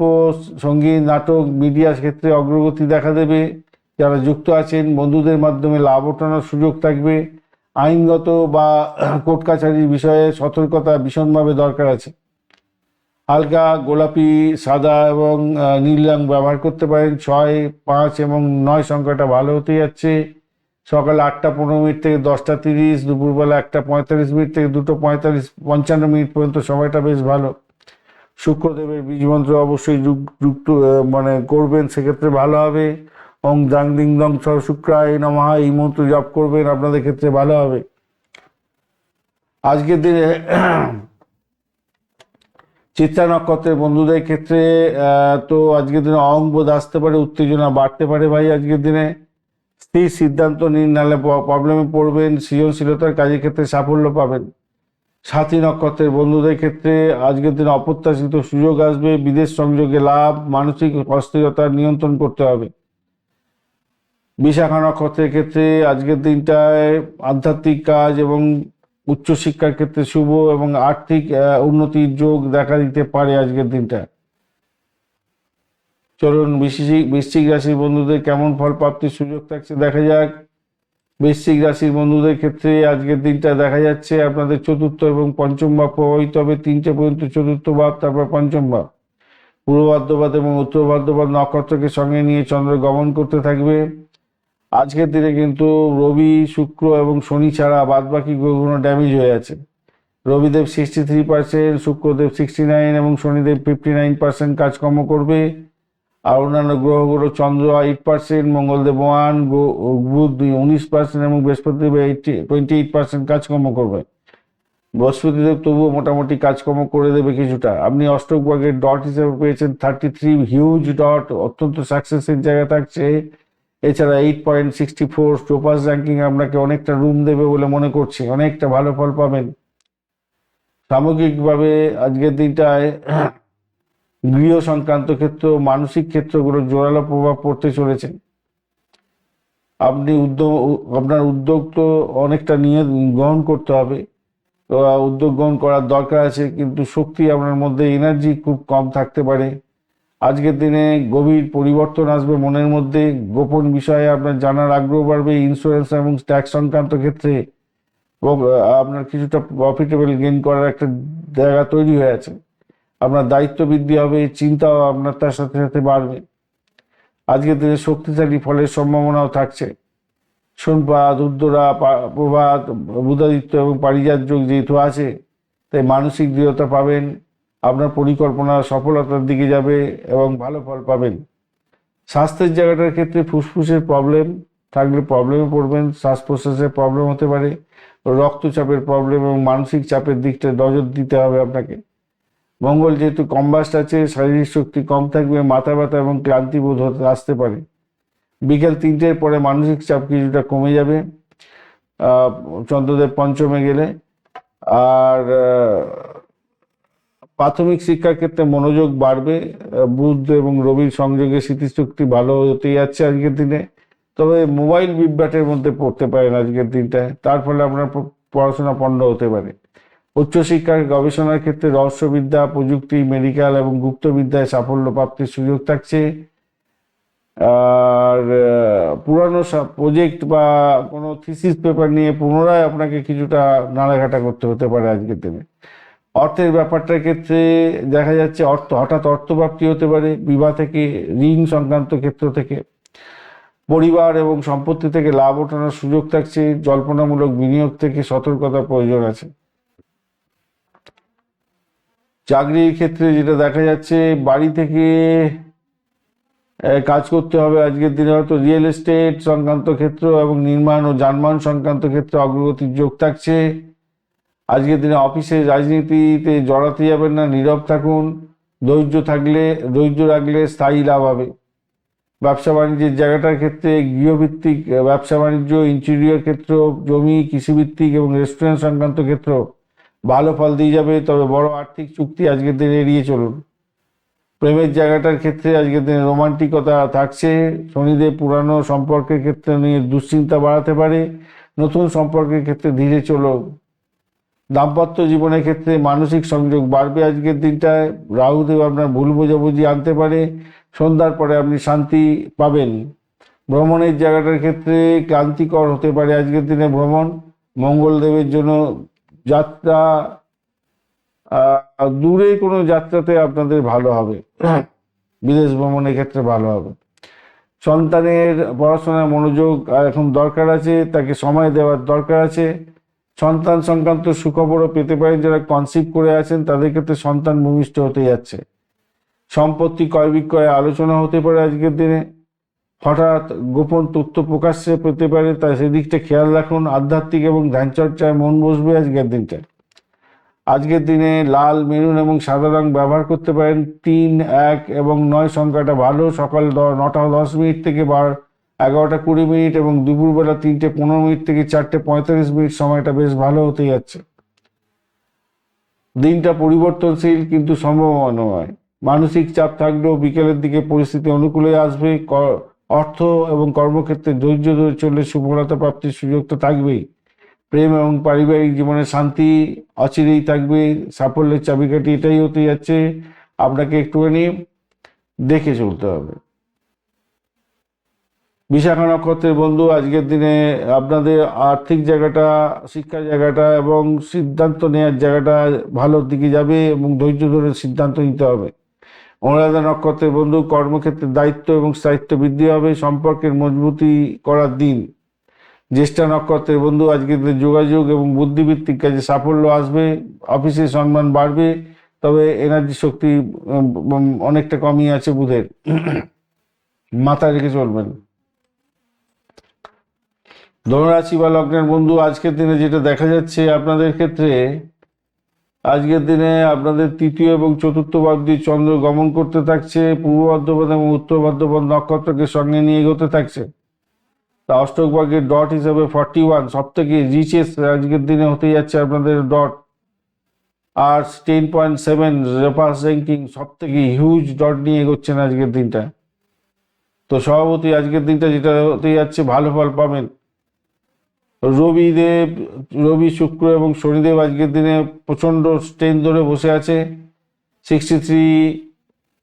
সঙ্গীত, নাটক, মিডিয়ার ক্ষেত্রে অগ্রগতি দেখা দেবে। যারা যুক্ত আছেন, বন্ধুদের মাধ্যমে লাভ ওঠানোর সুযোগ থাকবে। আইনগত বা কোর্ট কাছারির বিষয়ে সতর্কতা ভীষণভাবে দরকার আছে। হালকা গোলাপি, সাদা এবং নীল রং ব্যবহার করতে পারেন। 6, 5 এবং 9 সংখ্যাটা ভালো হতে যাচ্ছে। সকাল 8:15 থেকে 10:30, দুপুরবেলা 1:45 থেকে 2:55 পর্যন্ত সময়টা বেশ ভালো। শুক্রদেবের বীজ মন্ত্র অবশ্যই যুক্ত মানে করবেন, সেক্ষেত্রে ভালো হবে। ওং দ্রাং দিং দং ছ শুক্রায় নমঃ, এই মন্ত্র জপ করবেন, আপনাদের ক্ষেত্রে ভালো হবে। আজকের দিনে চিত্রা নক্ষত্রের বন্ধুদের ক্ষেত্রে তো আজকের দিনে অহংবোধ আসতে পারে, উত্তেজনা বাড়তে পারে ভাই আজকের দিনে। স্থির সিদ্ধান্ত নিন, নাহলে প্রবলেমে পড়বেন। সৃজনশীলতার কাজের ক্ষেত্রে সাফল্য পাবেন। সাথী নক্ষত্রের বন্ধুদের ক্ষেত্রে আজকের দিনে অপ্রত্যাশিত সুযোগ আসবে। বিদেশ সংযোগে লাভ, মানসিক অস্থিরতা নিয়ন্ত্রণ করতে হবে। বিশাখা নক্ষত্রের ক্ষেত্রে আজকের দিনটায় আধ্যাত্মিক কাজ এবং উচ্চশিক্ষার ক্ষেত্রে শুভ এবং আর্থিক উন্নতির যোগ দেখা দিতে পারে আজকের দিনটা। চলুন বৃশ্চিক রাশির বন্ধুদের কেমন ফল প্রাপ্তির সুযোগ থাকছে দেখা যাক। বৃশ্চিক রাশির বন্ধুদের ক্ষেত্রে আজকের দিনটা দেখা যাচ্ছে আপনাদের চতুর্থ এবং পঞ্চম ভাব প্রভাবিত হবে। 3টে পর্যন্ত চতুর্থ ভাব, তারপর পঞ্চম ভাব। পূর্ব ভাদ্রপদ এবং উত্তর ভাদ্রপদ নক্ষত্রকে সঙ্গে নিয়ে চন্দ্র গমন করতে থাকবে। আজকের দিনে কিন্তু রবি, শুক্র এবং শনি ছাড়া বাদ বাকি গ্রহগুলো ড্যামেজ হয়ে আছে। রবিদেব 63%, শুক্রদেব 69 এবং শনিদেব 59% কাজকর্ম করবে। আর অন্যান্য গ্রহগুলো চন্দ্র 8%, মঙ্গলদেব 1, বুধ 19% এবং বৃহস্পতিদেব 28% কাজকর্ম করবে। বৃহস্পতিদেব তবুও মোটামুটি কাজকর্ম করে দেবে কিছুটা। আপনি অষ্টক ভাগের ডট হিসেবে পেয়েছেন 33, হিউজ ডট, অত্যন্ত সাকসেসের জায়গা থাকছে। এছাড়া 8.64 টোপাস র্যাঙ্কিং আপনাকে অনেকটা রুম দেবে বলে মনে করছি, অনেকটা ভালো ফল পাবেন। সামগ্রিকভাবে আজকের দিনটায় গৃহ সংক্রান্ত ক্ষেত্র, মানসিক ক্ষেত্রগুলো জোরালো প্রভাব পড়তে চলেছে। আপনার উদ্যোগ তো অনেকটা নিয়ে গ্রহণ করতে হবে, উদ্যোগ গ্রহণ করার দরকার আছে, কিন্তু শক্তি আপনার মধ্যে, এনার্জি খুব কম থাকতে পারে। আজকের দিনে গভীর পরিবর্তন আসবে মনের মধ্যে, গোপন বিষয়ে আপনার জানার আগ্রহ বাড়বে, ইন্স্যুরেন্স এবং ট্যাক্স সংক্রান্ত ক্ষেত্রে এবং আপনার কিছুটা প্রফিটেবল গেইন করার একটা জায়গা তৈরি হয়ে আছে। আপনার দায়িত্ব বৃদ্ধি হবে, চিন্তাও আপনার তার সাথে সাথে বাড়বে। আজকের দিনে শক্তিশালী ফলের সম্ভাবনাও থাকছে। সোমপাত, উত্তরা, প্রভাত, বুধাদিত্য এবং পারিজাত যোগ যেহেতু আছে, তাই মানসিক দৃঢ়তা পাবেন। আপনার পরিকল্পনা সফলতার দিকে যাবে এবং ভালো ফল পাবেন। স্বাস্থ্যের জায়গাটার ক্ষেত্রে ফুসফুসের প্রবলেম থাকলে প্রবলেমে পড়বেন, শ্বাস প্রশ্বাসের প্রবলেম হতে পারে, রক্তচাপের প্রবলেম এবং মানসিক চাপের দিকটা নজর দিতে হবে আপনাকে। মঙ্গল যেহেতু কম্বাস্ট আছে, শারীরিক শক্তি কম থাকবে, মাথা ব্যথা এবং ক্লান্তি বোধ হতে আসতে পারে। বিকেল 3টের পরে মানসিক চাপ কিছুটা কমে যাবে চন্দ্রদেব পঞ্চমে গেলে। আর প্রাথমিক শিক্ষার ক্ষেত্রে মনোযোগ বাড়বে। বুধ এবং রবির সংযোগে স্মৃতিশক্তি ভালো হতেই যাচ্ছে আজকের দিনে। তবে মোবাইল বিভ্রাটের মধ্যে পড়তে পারেন আজকের দিনটায়, তার ফলে আপনার পড়াশোনা পণ্ড হতে পারে। উচ্চশিক্ষার গবেষণার ক্ষেত্রে রহস্যবিদ্যা, প্রযুক্তি, মেডিকেল এবং গুপ্তবিদ্যায় সাফল্য প্রাপ্তির সুযোগ থাকছে। আর পুরানো প্রজেক্ট বা কোনো থিসিস পেপার নিয়ে পুনরায় আপনাকে কিছুটা নাড়াঘাটা করতে হতে পারে আজকের দিনে। অর্থের ব্যাপারটার ক্ষেত্রে দেখা যাচ্ছে হঠাৎ অর্থপ্রাপ্তি হতে পারে, বিবাহ থেকে, ঋণ সংক্রান্ত ক্ষেত্র থেকে, পরিবার এবং সম্পত্তি থেকে লাভ ওঠানোর সুযোগ থাকছে। জল্পনামূলক বিনিয়োগ থেকে সতর্কতা প্রয়োজন আছে। চাকরির ক্ষেত্রে যেটা দেখা যাচ্ছে, বাড়ি থেকে কাজ করতে হবে আজকের দিনে, হয়তো রিয়েল এস্টেট সংক্রান্ত ক্ষেত্র এবং নির্মাণ ও যানবাহন সংক্রান্ত ক্ষেত্রে অগ্রগতির যোগ থাকছে। আজকের দিনে অফিসে রাজনীতিতে জড়াতে যাবেন না, নীরব থাকুন। ধৈর্য রাখলে স্থায়ী লাভ হবে। ব্যবসা বাণিজ্যের জায়গাটার ক্ষেত্রে গৃহভিত্তিক ব্যবসা বাণিজ্য, ইন্টেরিয়র ক্ষেত্র, জমি, কৃষিভিত্তিক এবং রেস্টুরেন্ট সংক্রান্ত ক্ষেত্র ভালো ফল দিয়ে যাবে। তবে বড় আর্থিক চুক্তি আজকের দিনে এড়িয়ে চলুন। প্রেমের জায়গাটার ক্ষেত্রে আজকের দিনে রোমান্টিকতা থাকছে। শনিদেব পুরানো সম্পর্কের ক্ষেত্রে নিয়ে দুশ্চিন্তা বাড়াতে পারে। নতুন সম্পর্কের ক্ষেত্রে ধীরে চলো। দাম্পত্য জীবনের ক্ষেত্রে মানসিক সংযোগ বাড়বে আজকের দিনটায়। রাহুদেব আপনার ভুল বোঝাবুঝি আনতে পারে, সন্ধ্যার পরে আপনি শান্তি পাবেন। ভ্রমণের জায়গাটার ক্ষেত্রে ক্লান্তিকর হতে পারে আজকের দিনে ভ্রমণ। মঙ্গলদেবের জন্য যাত্রা, দূরে কোনো যাত্রাতে আপনাদের ভালো হবে, বিদেশ ভ্রমণের ক্ষেত্রে ভালো হবে। সন্তানের পড়াশোনায় মনোযোগ এখন দরকার আছে, তাকে সময় দেওয়ার দরকার আছে। সন্তান সংক্রান্ত সুখবরও পেতে পারেন। যারা কনসিভ করে আছেন তাদের ক্ষেত্রে সন্তান ভূমিষ্ঠ হতে যাচ্ছে। সম্পত্তি ক্রয় বিক্রয়ে আলোচনা হতে পারে আজকের দিনে। হঠাৎ গোপন তথ্য প্রকাশ্যে পেতে পারে, তাই সেদিকটা খেয়াল রাখুন। আধ্যাত্মিক এবং ধ্যানচর্চায় মন বসবে আজকের দিনটা। আজকের দিনে লাল, মেরুন এবং সাদা রং ব্যবহার করতে পারেন। 3, 1 এবং 9 সংখ্যাটা ভালো। সকাল 9টা 10 মিনিট থেকে 11টা 20 মিনিট এবং দুপুরবেলা 3টে 15 মিনিট থেকে 4টে 45 মিনিট সময়টা বেশ ভালো হতে যাচ্ছে। দিনটা পরিবর্তনশীল কিন্তু সম্ভাবনাময়। মানসিক চাপ থাকলেও বিকেলের দিকে পরিস্থিতি অনুকূলে আসবে। অর্থ এবং কর্মক্ষেত্রে ধৈর্য ধরে চললে সফলতা প্রাপ্তির সুযোগ তো থাকবেই। প্রেম এবং পারিবারিক জীবনে শান্তি অচিরেই থাকবে। সাফল্যের চাবিকাঠি এটাই হতে যাচ্ছে, আপনাকে একটুখানি দেখে চলতে হবে। বিশাখা নক্ষত্রের বন্ধু, আজকের দিনে আপনাদের আর্থিক জায়গাটা, শিক্ষা জায়গাটা এবং সিদ্ধান্ত নেওয়ার জায়গাটা ভালোর দিকে যাবে এবং ধৈর্য ধরে সিদ্ধান্ত নিতে হবে। অনুরাধা নক্ষত্রের বন্ধু, কর্মক্ষেত্রে দায়িত্ব এবং স্থায়িত্ব বৃদ্ধি হবে, সম্পর্কের মজবুতি করার দিন। জ্যেষ্ঠা নক্ষত্রের বন্ধু, আজকে যোগাযোগ এবং বুদ্ধিভিত্তিক কাজে সাফল্য আসবে, অফিসে সম্মান বাড়বে, তবে এনার্জি শক্তি অনেকটা কমই আছে বুধের, মাথায় রেখে চলবেন। ধনুরাশি বা লগ্নের বন্ধু, আজকের দিনে যেটা দেখা যাচ্ছে আপনাদের ক্ষেত্রে, আজকের দিনে আপনাদের তৃতীয় এবং চতুর্থ ভাব দিয়ে চন্দ্র গমন করতে থাকছে, পূর্ব ভাদ্রপদ এবং উত্তর ভাদ্রপদ নক্ষত্রকে সঙ্গে নিয়ে এগোতে থাকছে। তা অষ্টক ভাগ্যের ডট হিসাবে 41 সব থেকে রিচেস্ট আজকের দিনে হতে যাচ্ছে আপনাদের ডট। আর 10.7 রেপাস র্যাঙ্কিং, সব থেকে হিউজ ডট নিয়ে এগোচ্ছেন আজকের দিনটা। তো স্বভাবতই আজকের দিনটা যেটা হতে যাচ্ছে, ভালো ফল পাবেন। রবি, শুক্র এবং শনিদেব আজকের দিনে প্রচণ্ড স্ট্রেন ধরে বসে আছে। 63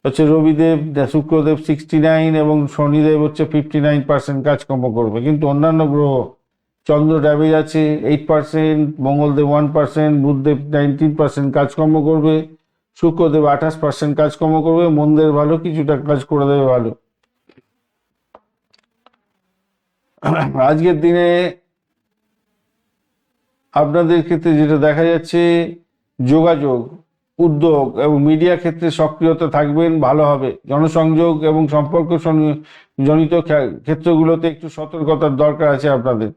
হচ্ছে রবিদেব, শুক্রদেব 69 এবং শনিদেব হচ্ছে 59% কাজকর্ম করবে। কিন্তু অন্যান্য গ্রহ, চন্দ্র ড্যামেজ আছে 8%, মঙ্গলদেব 1%, বুধদেব 19% কাজকর্ম করবে, শুক্রদেব 28% কাজকর্ম করবে। মন্দের ভালো, কিছুটা কাজ করে দেবে ভালো। আজকের দিনে আপনাদের ক্ষেত্রে যেটা দেখা যাচ্ছে, যোগাযোগ, উদ্যোগ এবং মিডিয়া ক্ষেত্রে সক্রিয়তা থাকবেন, ভালো হবে। জনসংযোগ এবং সম্পর্ক জনিত ক্ষেত্রগুলোতে একটু সতর্কতার দরকার আছে আপনাদের।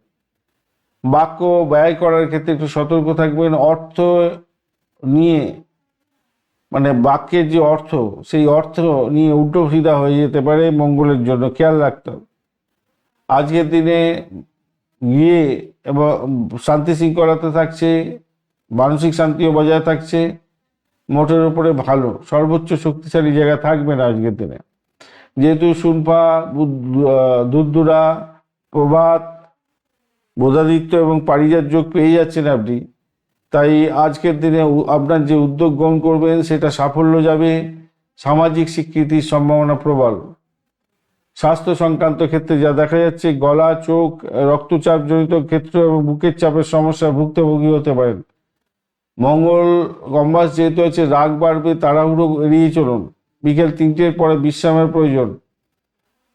বাক্য ব্যয় করার ক্ষেত্রে একটু সতর্ক থাকবেন। অর্থ নিয়ে, মানে বাক্যের যে অর্থ, সেই অর্থ নিয়ে উল্টো সিধা হয়ে যেতে পারে, মঙ্গলের জন্য খেয়াল রাখতে হবে। আজকের দিনে গিয়ে এবং শান্তি শৃঙ্খলাতে থাকছে, মানসিক শান্তিও বজায় থাকছে, মোটের উপরে ভালো, সর্বোচ্চ শক্তিশালী জায়গা থাকবে না আজকের দিনে। যেহেতু শুনফা, দুরদুরা, প্রভাত, বোধাদিত্য এবং পারিজাত যোগ পেয়ে যাচ্ছেন আপনি, তাই আজকের দিনে আপনার যে উদ্যোগ গ্রহণ করবেন সেটা সাফল্য যাবে। সামাজিক স্বীকৃতির সম্ভাবনা প্রবল। স্বাস্থ্য সংক্রান্ত ক্ষেত্রে যা দেখা যাচ্ছে, গলা, চোখ, রক্তচাপ জনিত ক্ষেত্র এবং বুকের চাপের সমস্যা ভুক্তভোগী হতে পারেন। মঙ্গল কম্বাস যেহেতু আছে, রাগ বাড়বে, তাড়াহুড়ো এড়িয়ে চলুন। বিকেল 3টের পরে বিশ্রামের প্রয়োজন।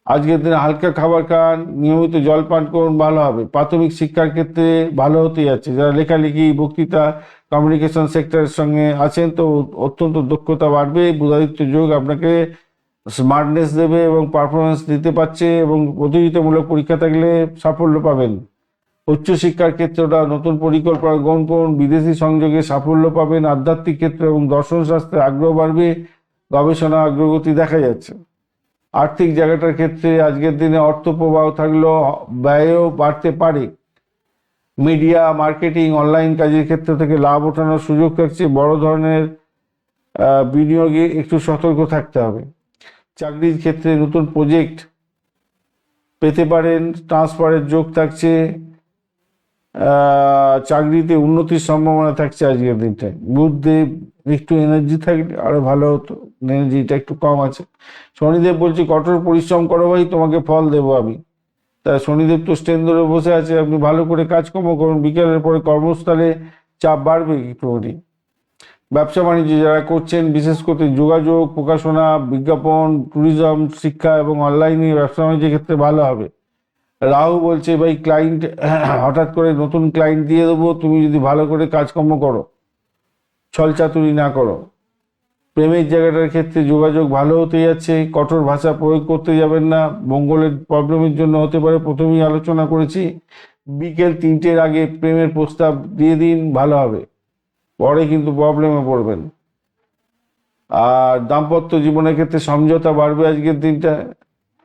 আজকের দিনে হালকা খাবার খান, নিয়মিত জল পান করুন, ভালো হবে। প্রাথমিক শিক্ষার ক্ষেত্রে ভালো হতে যাচ্ছে। যারা লেখালেখি, বক্তৃতা, কমিউনিকেশন সেক্টরের সঙ্গে আছেন, তো অত্যন্ত দক্ষতা বাড়বে। বুধাদিত্য যোগ আপনাকে স্মার্টনেস দেবে এবং পারফরমেন্স দিতে পারছে, এবং প্রতিযোগিতামূলক পরীক্ষা থাকলে সাফল্য পাবেন। উচ্চশিক্ষার ক্ষেত্রটা নতুন পরিকল্পনা গ্রহণ করুন, বিদেশি সংযোগে সাফল্য পাবেন। আধ্যাত্মিক ক্ষেত্র এবং দর্শন শাস্ত্রে আগ্রহ বাড়বে, গবেষণা অগ্রগতি দেখা যাচ্ছে। আর্থিক জায়গাটার ক্ষেত্রে আজকের দিনে অর্থ প্রবাহ থাকলেও ব্যয়ও বাড়তে পারে। মিডিয়া, মার্কেটিং, অনলাইন কাজের ক্ষেত্র থেকে লাভ ওঠানোর সুযোগ থাকছে। বড় ধরনের বিনিয়োগে একটু সতর্ক থাকতে হবে। চাকরির ক্ষেত্রে নতুন প্রজেক্ট পেতে পারেন, ট্রান্সফারের যোগ থাকছে। চাকরিতে উন্নতির সম্ভাবনা থাকছে আজকের দিনটায়। বুধদেব একটু এনার্জি থাকলে আরো ভালো হতো, এনার্জিটা একটু কম আছে। শনিদেব বলছে কঠোর পরিশ্রম করো ভাই, তোমাকে ফল দেবো আমি। তা শনিদেব তো স্ট্রেন ধরে বসে আছে, আপনি ভালো করে কাজকর্ম করুন। বিকেলের পরে কর্মস্থলে চাপ বাড়বে একটুখানি। ব্যবসা বাণিজ্য যারা করছেন, বিশেষ করে যোগাযোগ, প্রকাশনা, বিজ্ঞাপন, ট্যুরিজম, শিক্ষা এবং অনলাইনে ব্যবসা বাণিজ্যের ক্ষেত্রে ভালো হবে। রাহু বলছে ভাই, ক্লায়েন্ট হঠাৎ করে নতুন ক্লায়েন্ট দিয়ে দেবো, তুমি যদি ভালো করে কাজকর্ম করো, ছলচাতুরি না করো। প্রেমের জায়গাটার ক্ষেত্রে যোগাযোগ ভালো হতে যাচ্ছে। কঠোর ভাষা প্রয়োগ করতে যাবেন না, মঙ্গলের প্রবলেমের জন্য হতে পারে, প্রথমেই আলোচনা করেছি। বিকেল 3টের আগে প্রেমের প্রস্তাব দিয়ে দিন, ভালো হবে, পরে কিন্তু প্রবলেমে পড়বেন। আর দাম্পত্য জীবনের ক্ষেত্রে সমঝোতা বাড়বে আজকের দিনটা।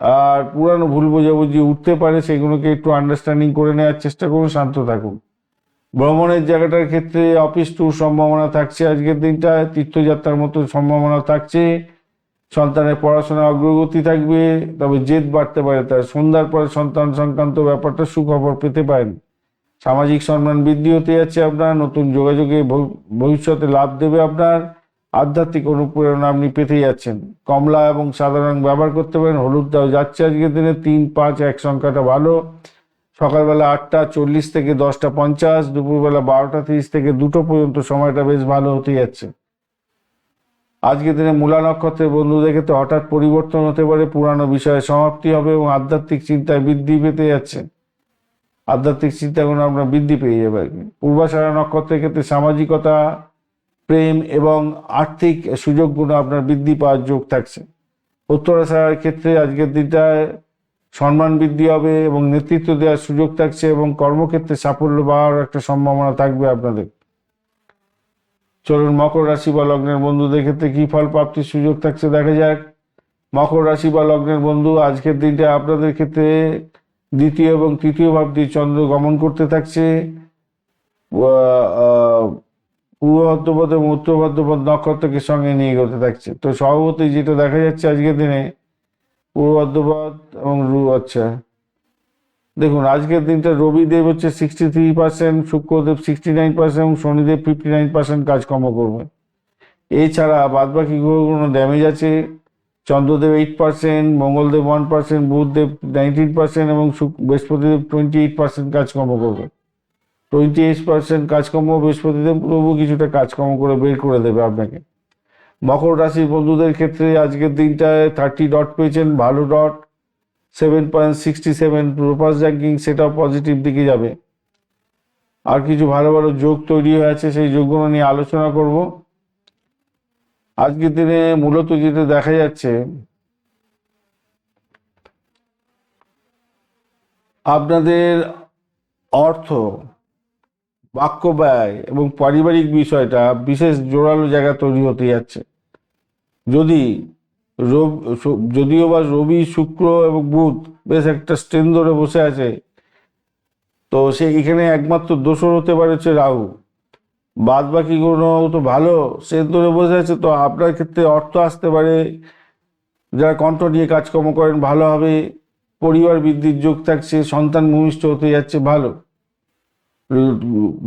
আর পুরানো ভুল বোঝাবুঝি উঠতে পারে, সেগুলোকে একটু আন্ডারস্ট্যান্ডিং করে নেওয়ার চেষ্টা করুন, শান্ত থাকুন। ভ্রমণের জায়গাটার ক্ষেত্রে অফিস ট্যুর সম্ভাবনা থাকছে আজকের দিনটা, তীর্থযাত্রার মতো সম্ভাবনা থাকছে। সন্তানের পড়াশোনা অগ্রগতি থাকবে, তবে জেদ বাড়তে পারে। তার সন্ধ্যার পরে সন্তান সংক্রান্ত ব্যাপারটা সুখবর পেতে পারেন। সামাজিক সম্মান বৃদ্ধি হতে যাচ্ছে আপনার। নতুন যোগাযোগে ভবিষ্যতে লাভ দেবে আপনার। আধ্যাত্মিক অনুপ্রেরণা আপনি পেতে যাচ্ছেন। কমলা এবং সাদা রং ব্যবহার করতে পারেন। হলুদ দাও যাচ্ছে আজকের দিনে। 3, 5, 1 সংখ্যাটা ভালো। সকালবেলা 8টা 40 থেকে 10টা 50, দুপুরবেলা 12টা 30 থেকে 2টো পর্যন্ত সময়টা বেশ ভালো হতে যাচ্ছে। আজকের দিনে মূলা নক্ষত্রের বন্ধুদের ক্ষেত্রে হঠাৎ পরিবর্তন হতে পারে, পুরানো বিষয়ে সমাপ্তি হবে এবং আধ্যাত্মিক চিন্তায় বৃদ্ধি পেতে যাচ্ছে। আধ্যাত্মিক চিন্তাগুলো আপনার বৃদ্ধি পেয়ে যাবে। পূর্বাষাঢ়া নক্ষত্রের ক্ষেত্রে সামাজিকতা, প্রেম এবং আর্থিক সুযোগগুলো আপনার বৃদ্ধি পাওয়ার যোগ থাকছে। উত্তরাষাঢ়ার ক্ষেত্রে আজকের দিনটায় সম্মান বৃদ্ধি হবে এবং নেতৃত্ব দেওয়ার সুযোগ থাকছে এবং কর্মক্ষেত্রে সাফল্য পাওয়ার একটা সম্ভাবনা থাকবে আপনাদের। চলুন মকর রাশি বা লগ্নের বন্ধুদের ক্ষেত্রে কি ফল প্রাপ্তির সুযোগ থাকছে দেখা যাক। মকর রাশি বা লগ্নের বন্ধু, আজকের দিনটা আপনাদের ক্ষেত্রে দ্বিতীয় এবং তৃতীয় ভাবটি চন্দ্র গমন করতে থাকছে। পূর্ব ভাদ্রপদ এবং উত্তর ভাদ্রপদ নক্ষত্রকে সঙ্গে নিয়ে এগোতে থাকছে। তো স্বভাবতই যেটা দেখা যাচ্ছে আজকের দিনে পূর্ব ভাদ্রপদ এবং আচ্ছা দেখুন, আজকের দিনটা রবিদেব হচ্ছে 63%, শুক্রদেব 69% এবং শনিদেব 59% কাজকর্ম করবে। এছাড়া বাদবাকি গ্রহগুলো ড্যামেজ আছে। চন্দ্রদেব 8%, মঙ্গলদেব 1%, বুধদেব 19% এবং বৃহস্পতিদেব 28% কাজকর্ম করবে। 28% কাজকর্ম বৃহস্পতিদেব প্রভু কিছুটা কাজকর্ম করে বের করে দেবে আপনাকে। মকর রাশির বন্ধুদের ক্ষেত্রে আজকের দিনটায় 30 ডট পেয়েছেন, ভালো ডট। 7.67 প্রোপাস র্যাঙ্কিং, সেটাও পজিটিভ দিকে যাবে। আর কিছু ভালো ভালো যোগ তৈরি হয়েছে, সেই যোগগুলো নিয়ে আলোচনা করব। আজকের দিনে মূলত যেটা দেখা যাচ্ছে আপনাদের অর্থ, বাক্য ব্যয় এবং পারিবারিক বিষয়টা বিশেষ জোরালো জায়গা তৈরি হতে যাচ্ছে। যদিও বা রবি, শুক্র এবং বুধ বেশ একটা স্ট্রেন ধরে বসে আছে, তো সে এখানে একমাত্র দোষর হতে পারে হচ্ছে রাহু। বাদ বাকি কোনো তো ভালো স্ট্রেন ধরে বসে আছে। তো আপনার ক্ষেত্রে অর্থ আসতে পারে, যারা কণ্ঠ নিয়ে কাজকর্ম করেন ভালো হবে। পরিবার বৃদ্ধির যোগ থাকছে, সন্তান ভূমিষ্ঠ হতে যাচ্ছে ভালো।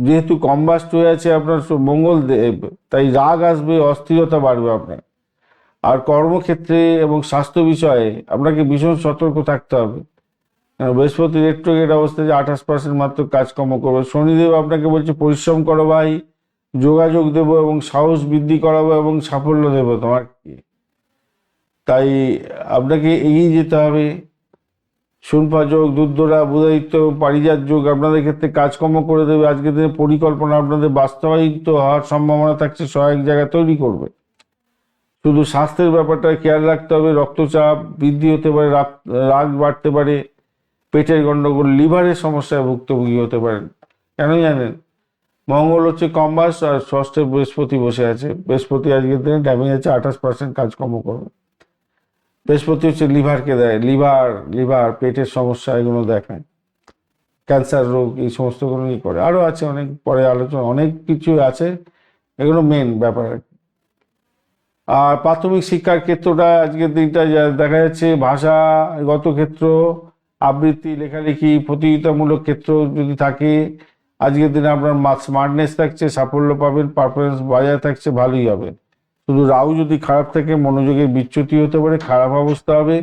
যেহেতু কম্বাস্ট হয়ে আছে আপনার মঙ্গল দেব, তাই রাগ আসবে, অস্থিরতা বাড়বে আপনার। আর কর্মক্ষেত্রে এবং স্বাস্থ্য বিষয়ে আপনাকে ভীষণ সতর্ক থাকতে হবে। বৃহস্পতি রেট্রোগেট অবস্থায় যে 28% মাত্র কাজকর্ম করবে। শনিদেব আপনাকে বলছে পরিশ্রম করো ভাই, যোগাযোগ দেব এবং সাহস বৃদ্ধি করাবো এবং সাফল্য দেব তোমার। তাই আপনাকে এগিয়ে যেতে হবে। শুনফা যোগ, দুর্ধরা, বুধায়িত্ব, পারিজাত যোগ আপনাদের ক্ষেত্রে কাজকর্ম করে দেবে। আজকের দিনে পরিকল্পনা আপনাদের বাস্তবায়িত হওয়ার সম্ভাবনা থাকছে, সহায়ক জায়গা তৈরি করবে। শুধু স্বাস্থ্যের ব্যাপারটা খেয়াল রাখতে হবে। রক্তচাপ বৃদ্ধি হতে পারে, রাগ বাড়তে পারে, পেটের গন্ডগোল, লিভারের সমস্যায় ভুক্তভোগী হতে পারেন। কেন জানেন? মঙ্গল হচ্ছে কম্বাস আর ষষ্ঠে বৃহস্পতি বসে আছে। বৃহস্পতি আজকের দিনে ড্যামেজ আছে, 28% কাজকর্ম করবে। বৃহস্পতি হচ্ছে লিভারকে দেয়, লিভার পেটের সমস্যা এগুলো দেখায়, ক্যান্সার রোগ এই সমস্তগুলোই করে। আরও আছে অনেক, পরে আলোচনা, অনেক কিছু আছে, এগুলো মেন ব্যাপার। আর প্রাথমিক শিক্ষার ক্ষেত্রটা আজকের দিনটা দেখা যাচ্ছে ভাষাগত ক্ষেত্র, আবৃত্তি, লেখালেখি, প্রতিযোগিতামূলক ক্ষেত্র যদি থাকে, আজকের দিনে আপনার স্মার্টনেস থাকছে, সাফল্য পাবেন, পারফরমেন্স বজায় থাকছে, ভালোই হবে। শুধু রাহু যদি খারাপ থাকে মনোযোগের বিচ্যুতি হতে পারে, খারাপ অবস্থা হবে।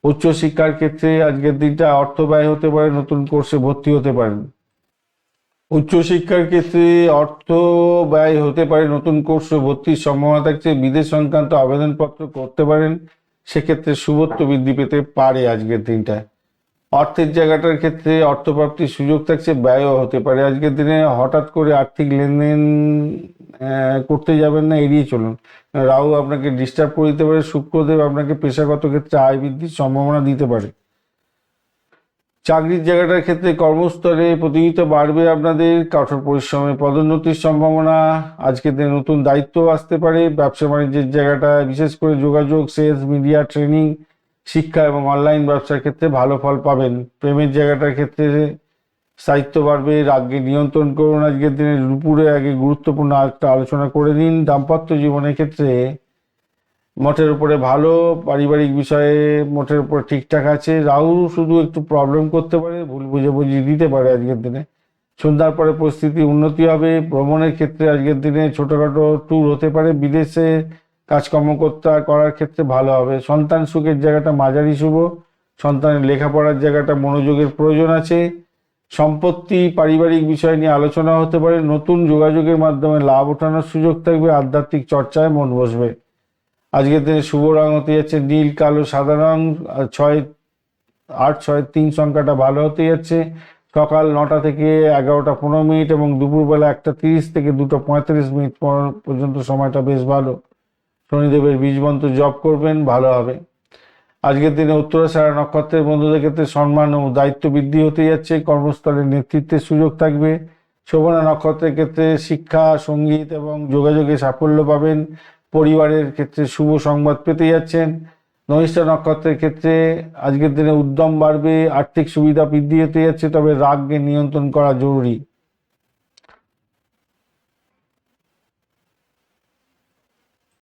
উচ্চশিক্ষার ক্ষেত্রে আজকের দিনটা অর্থ ব্যয় হতে পারে, নতুন কোর্সে ভর্তি হতে পারেন। উচ্চশিক্ষার ক্ষেত্রে অর্থ ব্যয় হতে পারে, নতুন কোর্সে ভর্তির সম্ভাবনা থাকছে। বিদেশ সংক্রান্ত আবেদনপত্র করতে পারেন, সেক্ষেত্রে শুভত্ব বৃদ্ধি পেতে পারে আজকের দিনটায়। অর্থের জায়গাটার ক্ষেত্রে অর্থপ্রাপ্তির সুযোগ থাকছে, ব্যয়ও হতে পারে। আজকের দিনে হঠাৎ করে আর্থিক লেনদেন করতে যাবেন না, এড়িয়ে চলুন। রাহু আপনাকে ডিস্টার্ব করে দিতে পারে। শুক্রদেব আপনাকে পেশাগত ক্ষেত্রে আয় বৃদ্ধির সম্ভাবনা দিতে পারে। চাকরির জায়গাটার ক্ষেত্রে কর্মস্তরে প্রতিযোগিতা বাড়বে আপনাদের, কঠোর পরিশ্রমে পদোন্নতির সম্ভাবনা। আজকের দিনে নতুন দায়িত্ব আসতে পারে। ব্যবসা বাণিজ্যের জায়গাটা, বিশেষ করে যোগাযোগ, সেলস, মিডিয়া, ট্রেনিং, শিক্ষা এবং অনলাইন ব্যবসার ক্ষেত্রে ভালো ফল পাবেন। প্রেমের জায়গাটার ক্ষেত্রে স্থায়িত্ব বাড়বে, রাগকে নিয়ন্ত্রণ করুন। আজকের দিনে দুপুরে আগে গুরুত্বপূর্ণ একটা আলোচনা করে নিন। দাম্পত্য জীবনের ক্ষেত্রে মঠের উপরে ভালো, পারিবারিক বিষয়ে মঠের উপরে ঠিকঠাক আছে। রাহু শুধু একটু প্রবলেম করতে পারে, ভুল বুঝাবুঝি দিতে পারে আজকের দিনে। সন্ধ্যার পরে পরিস্থিতি উন্নতি হবে। ভ্রমণের ক্ষেত্রে আজকের দিনে ছোটোখাটো ট্যুর হতে পারে, বিদেশে কাজকর্ম করার ক্ষেত্রে ভালো হবে। সন্তান সুখের জায়গাটা মাঝারি শুভ। সন্তানের লেখাপড়ার জায়গাটা মনোযোগের প্রয়োজন আছে। সম্পত্তি, পারিবারিক বিষয় নিয়ে আলোচনা হতে পারে। নতুন যোগাযোগের মাধ্যমে লাভ ওঠানোর সুযোগ থাকবে। আধ্যাত্মিক চর্চায় মন বসবে। আজকের দিনে শুভ রং হতে যাচ্ছে নীল, কালো, সাদা রং। আর 8, 6, 3 সংখ্যাটা ভালো হতে যাচ্ছে। সকাল 9টা থেকে 11টা 15 মিনিট এবং দুপুরবেলা 1টা 30 থেকে 2টা 35 মিনিট পর্যন্ত সময়টা বেশ ভালো। শনিদেবের বীজ মন্ত্র জপ করবেন, ভালো হবে। আজকের দিনে উত্তরাষাঢ়া নক্ষত্রের বন্ধুদের ক্ষেত্রে সম্মান ও দায়িত্ব বৃদ্ধি হতে যাচ্ছে। কর্মস্থলে নেতৃত্বের সুযোগ থাকবে। শোভনা নক্ষত্রের ক্ষেত্রে শিক্ষা, সঙ্গীত এবং যোগাযোগে সাফল্য পাবেন। পরিবারের ক্ষেত্রে শুভ সংবাদ পেতে যাচ্ছেন। ধনিষ্ঠা নক্ষত্রের ক্ষেত্রে আজকের দিনে উদ্যম বাড়বে, আর্থিক সুবিধা বৃদ্ধি হতে যাচ্ছে, তবে রাগকে নিয়ন্ত্রণ করা জরুরি।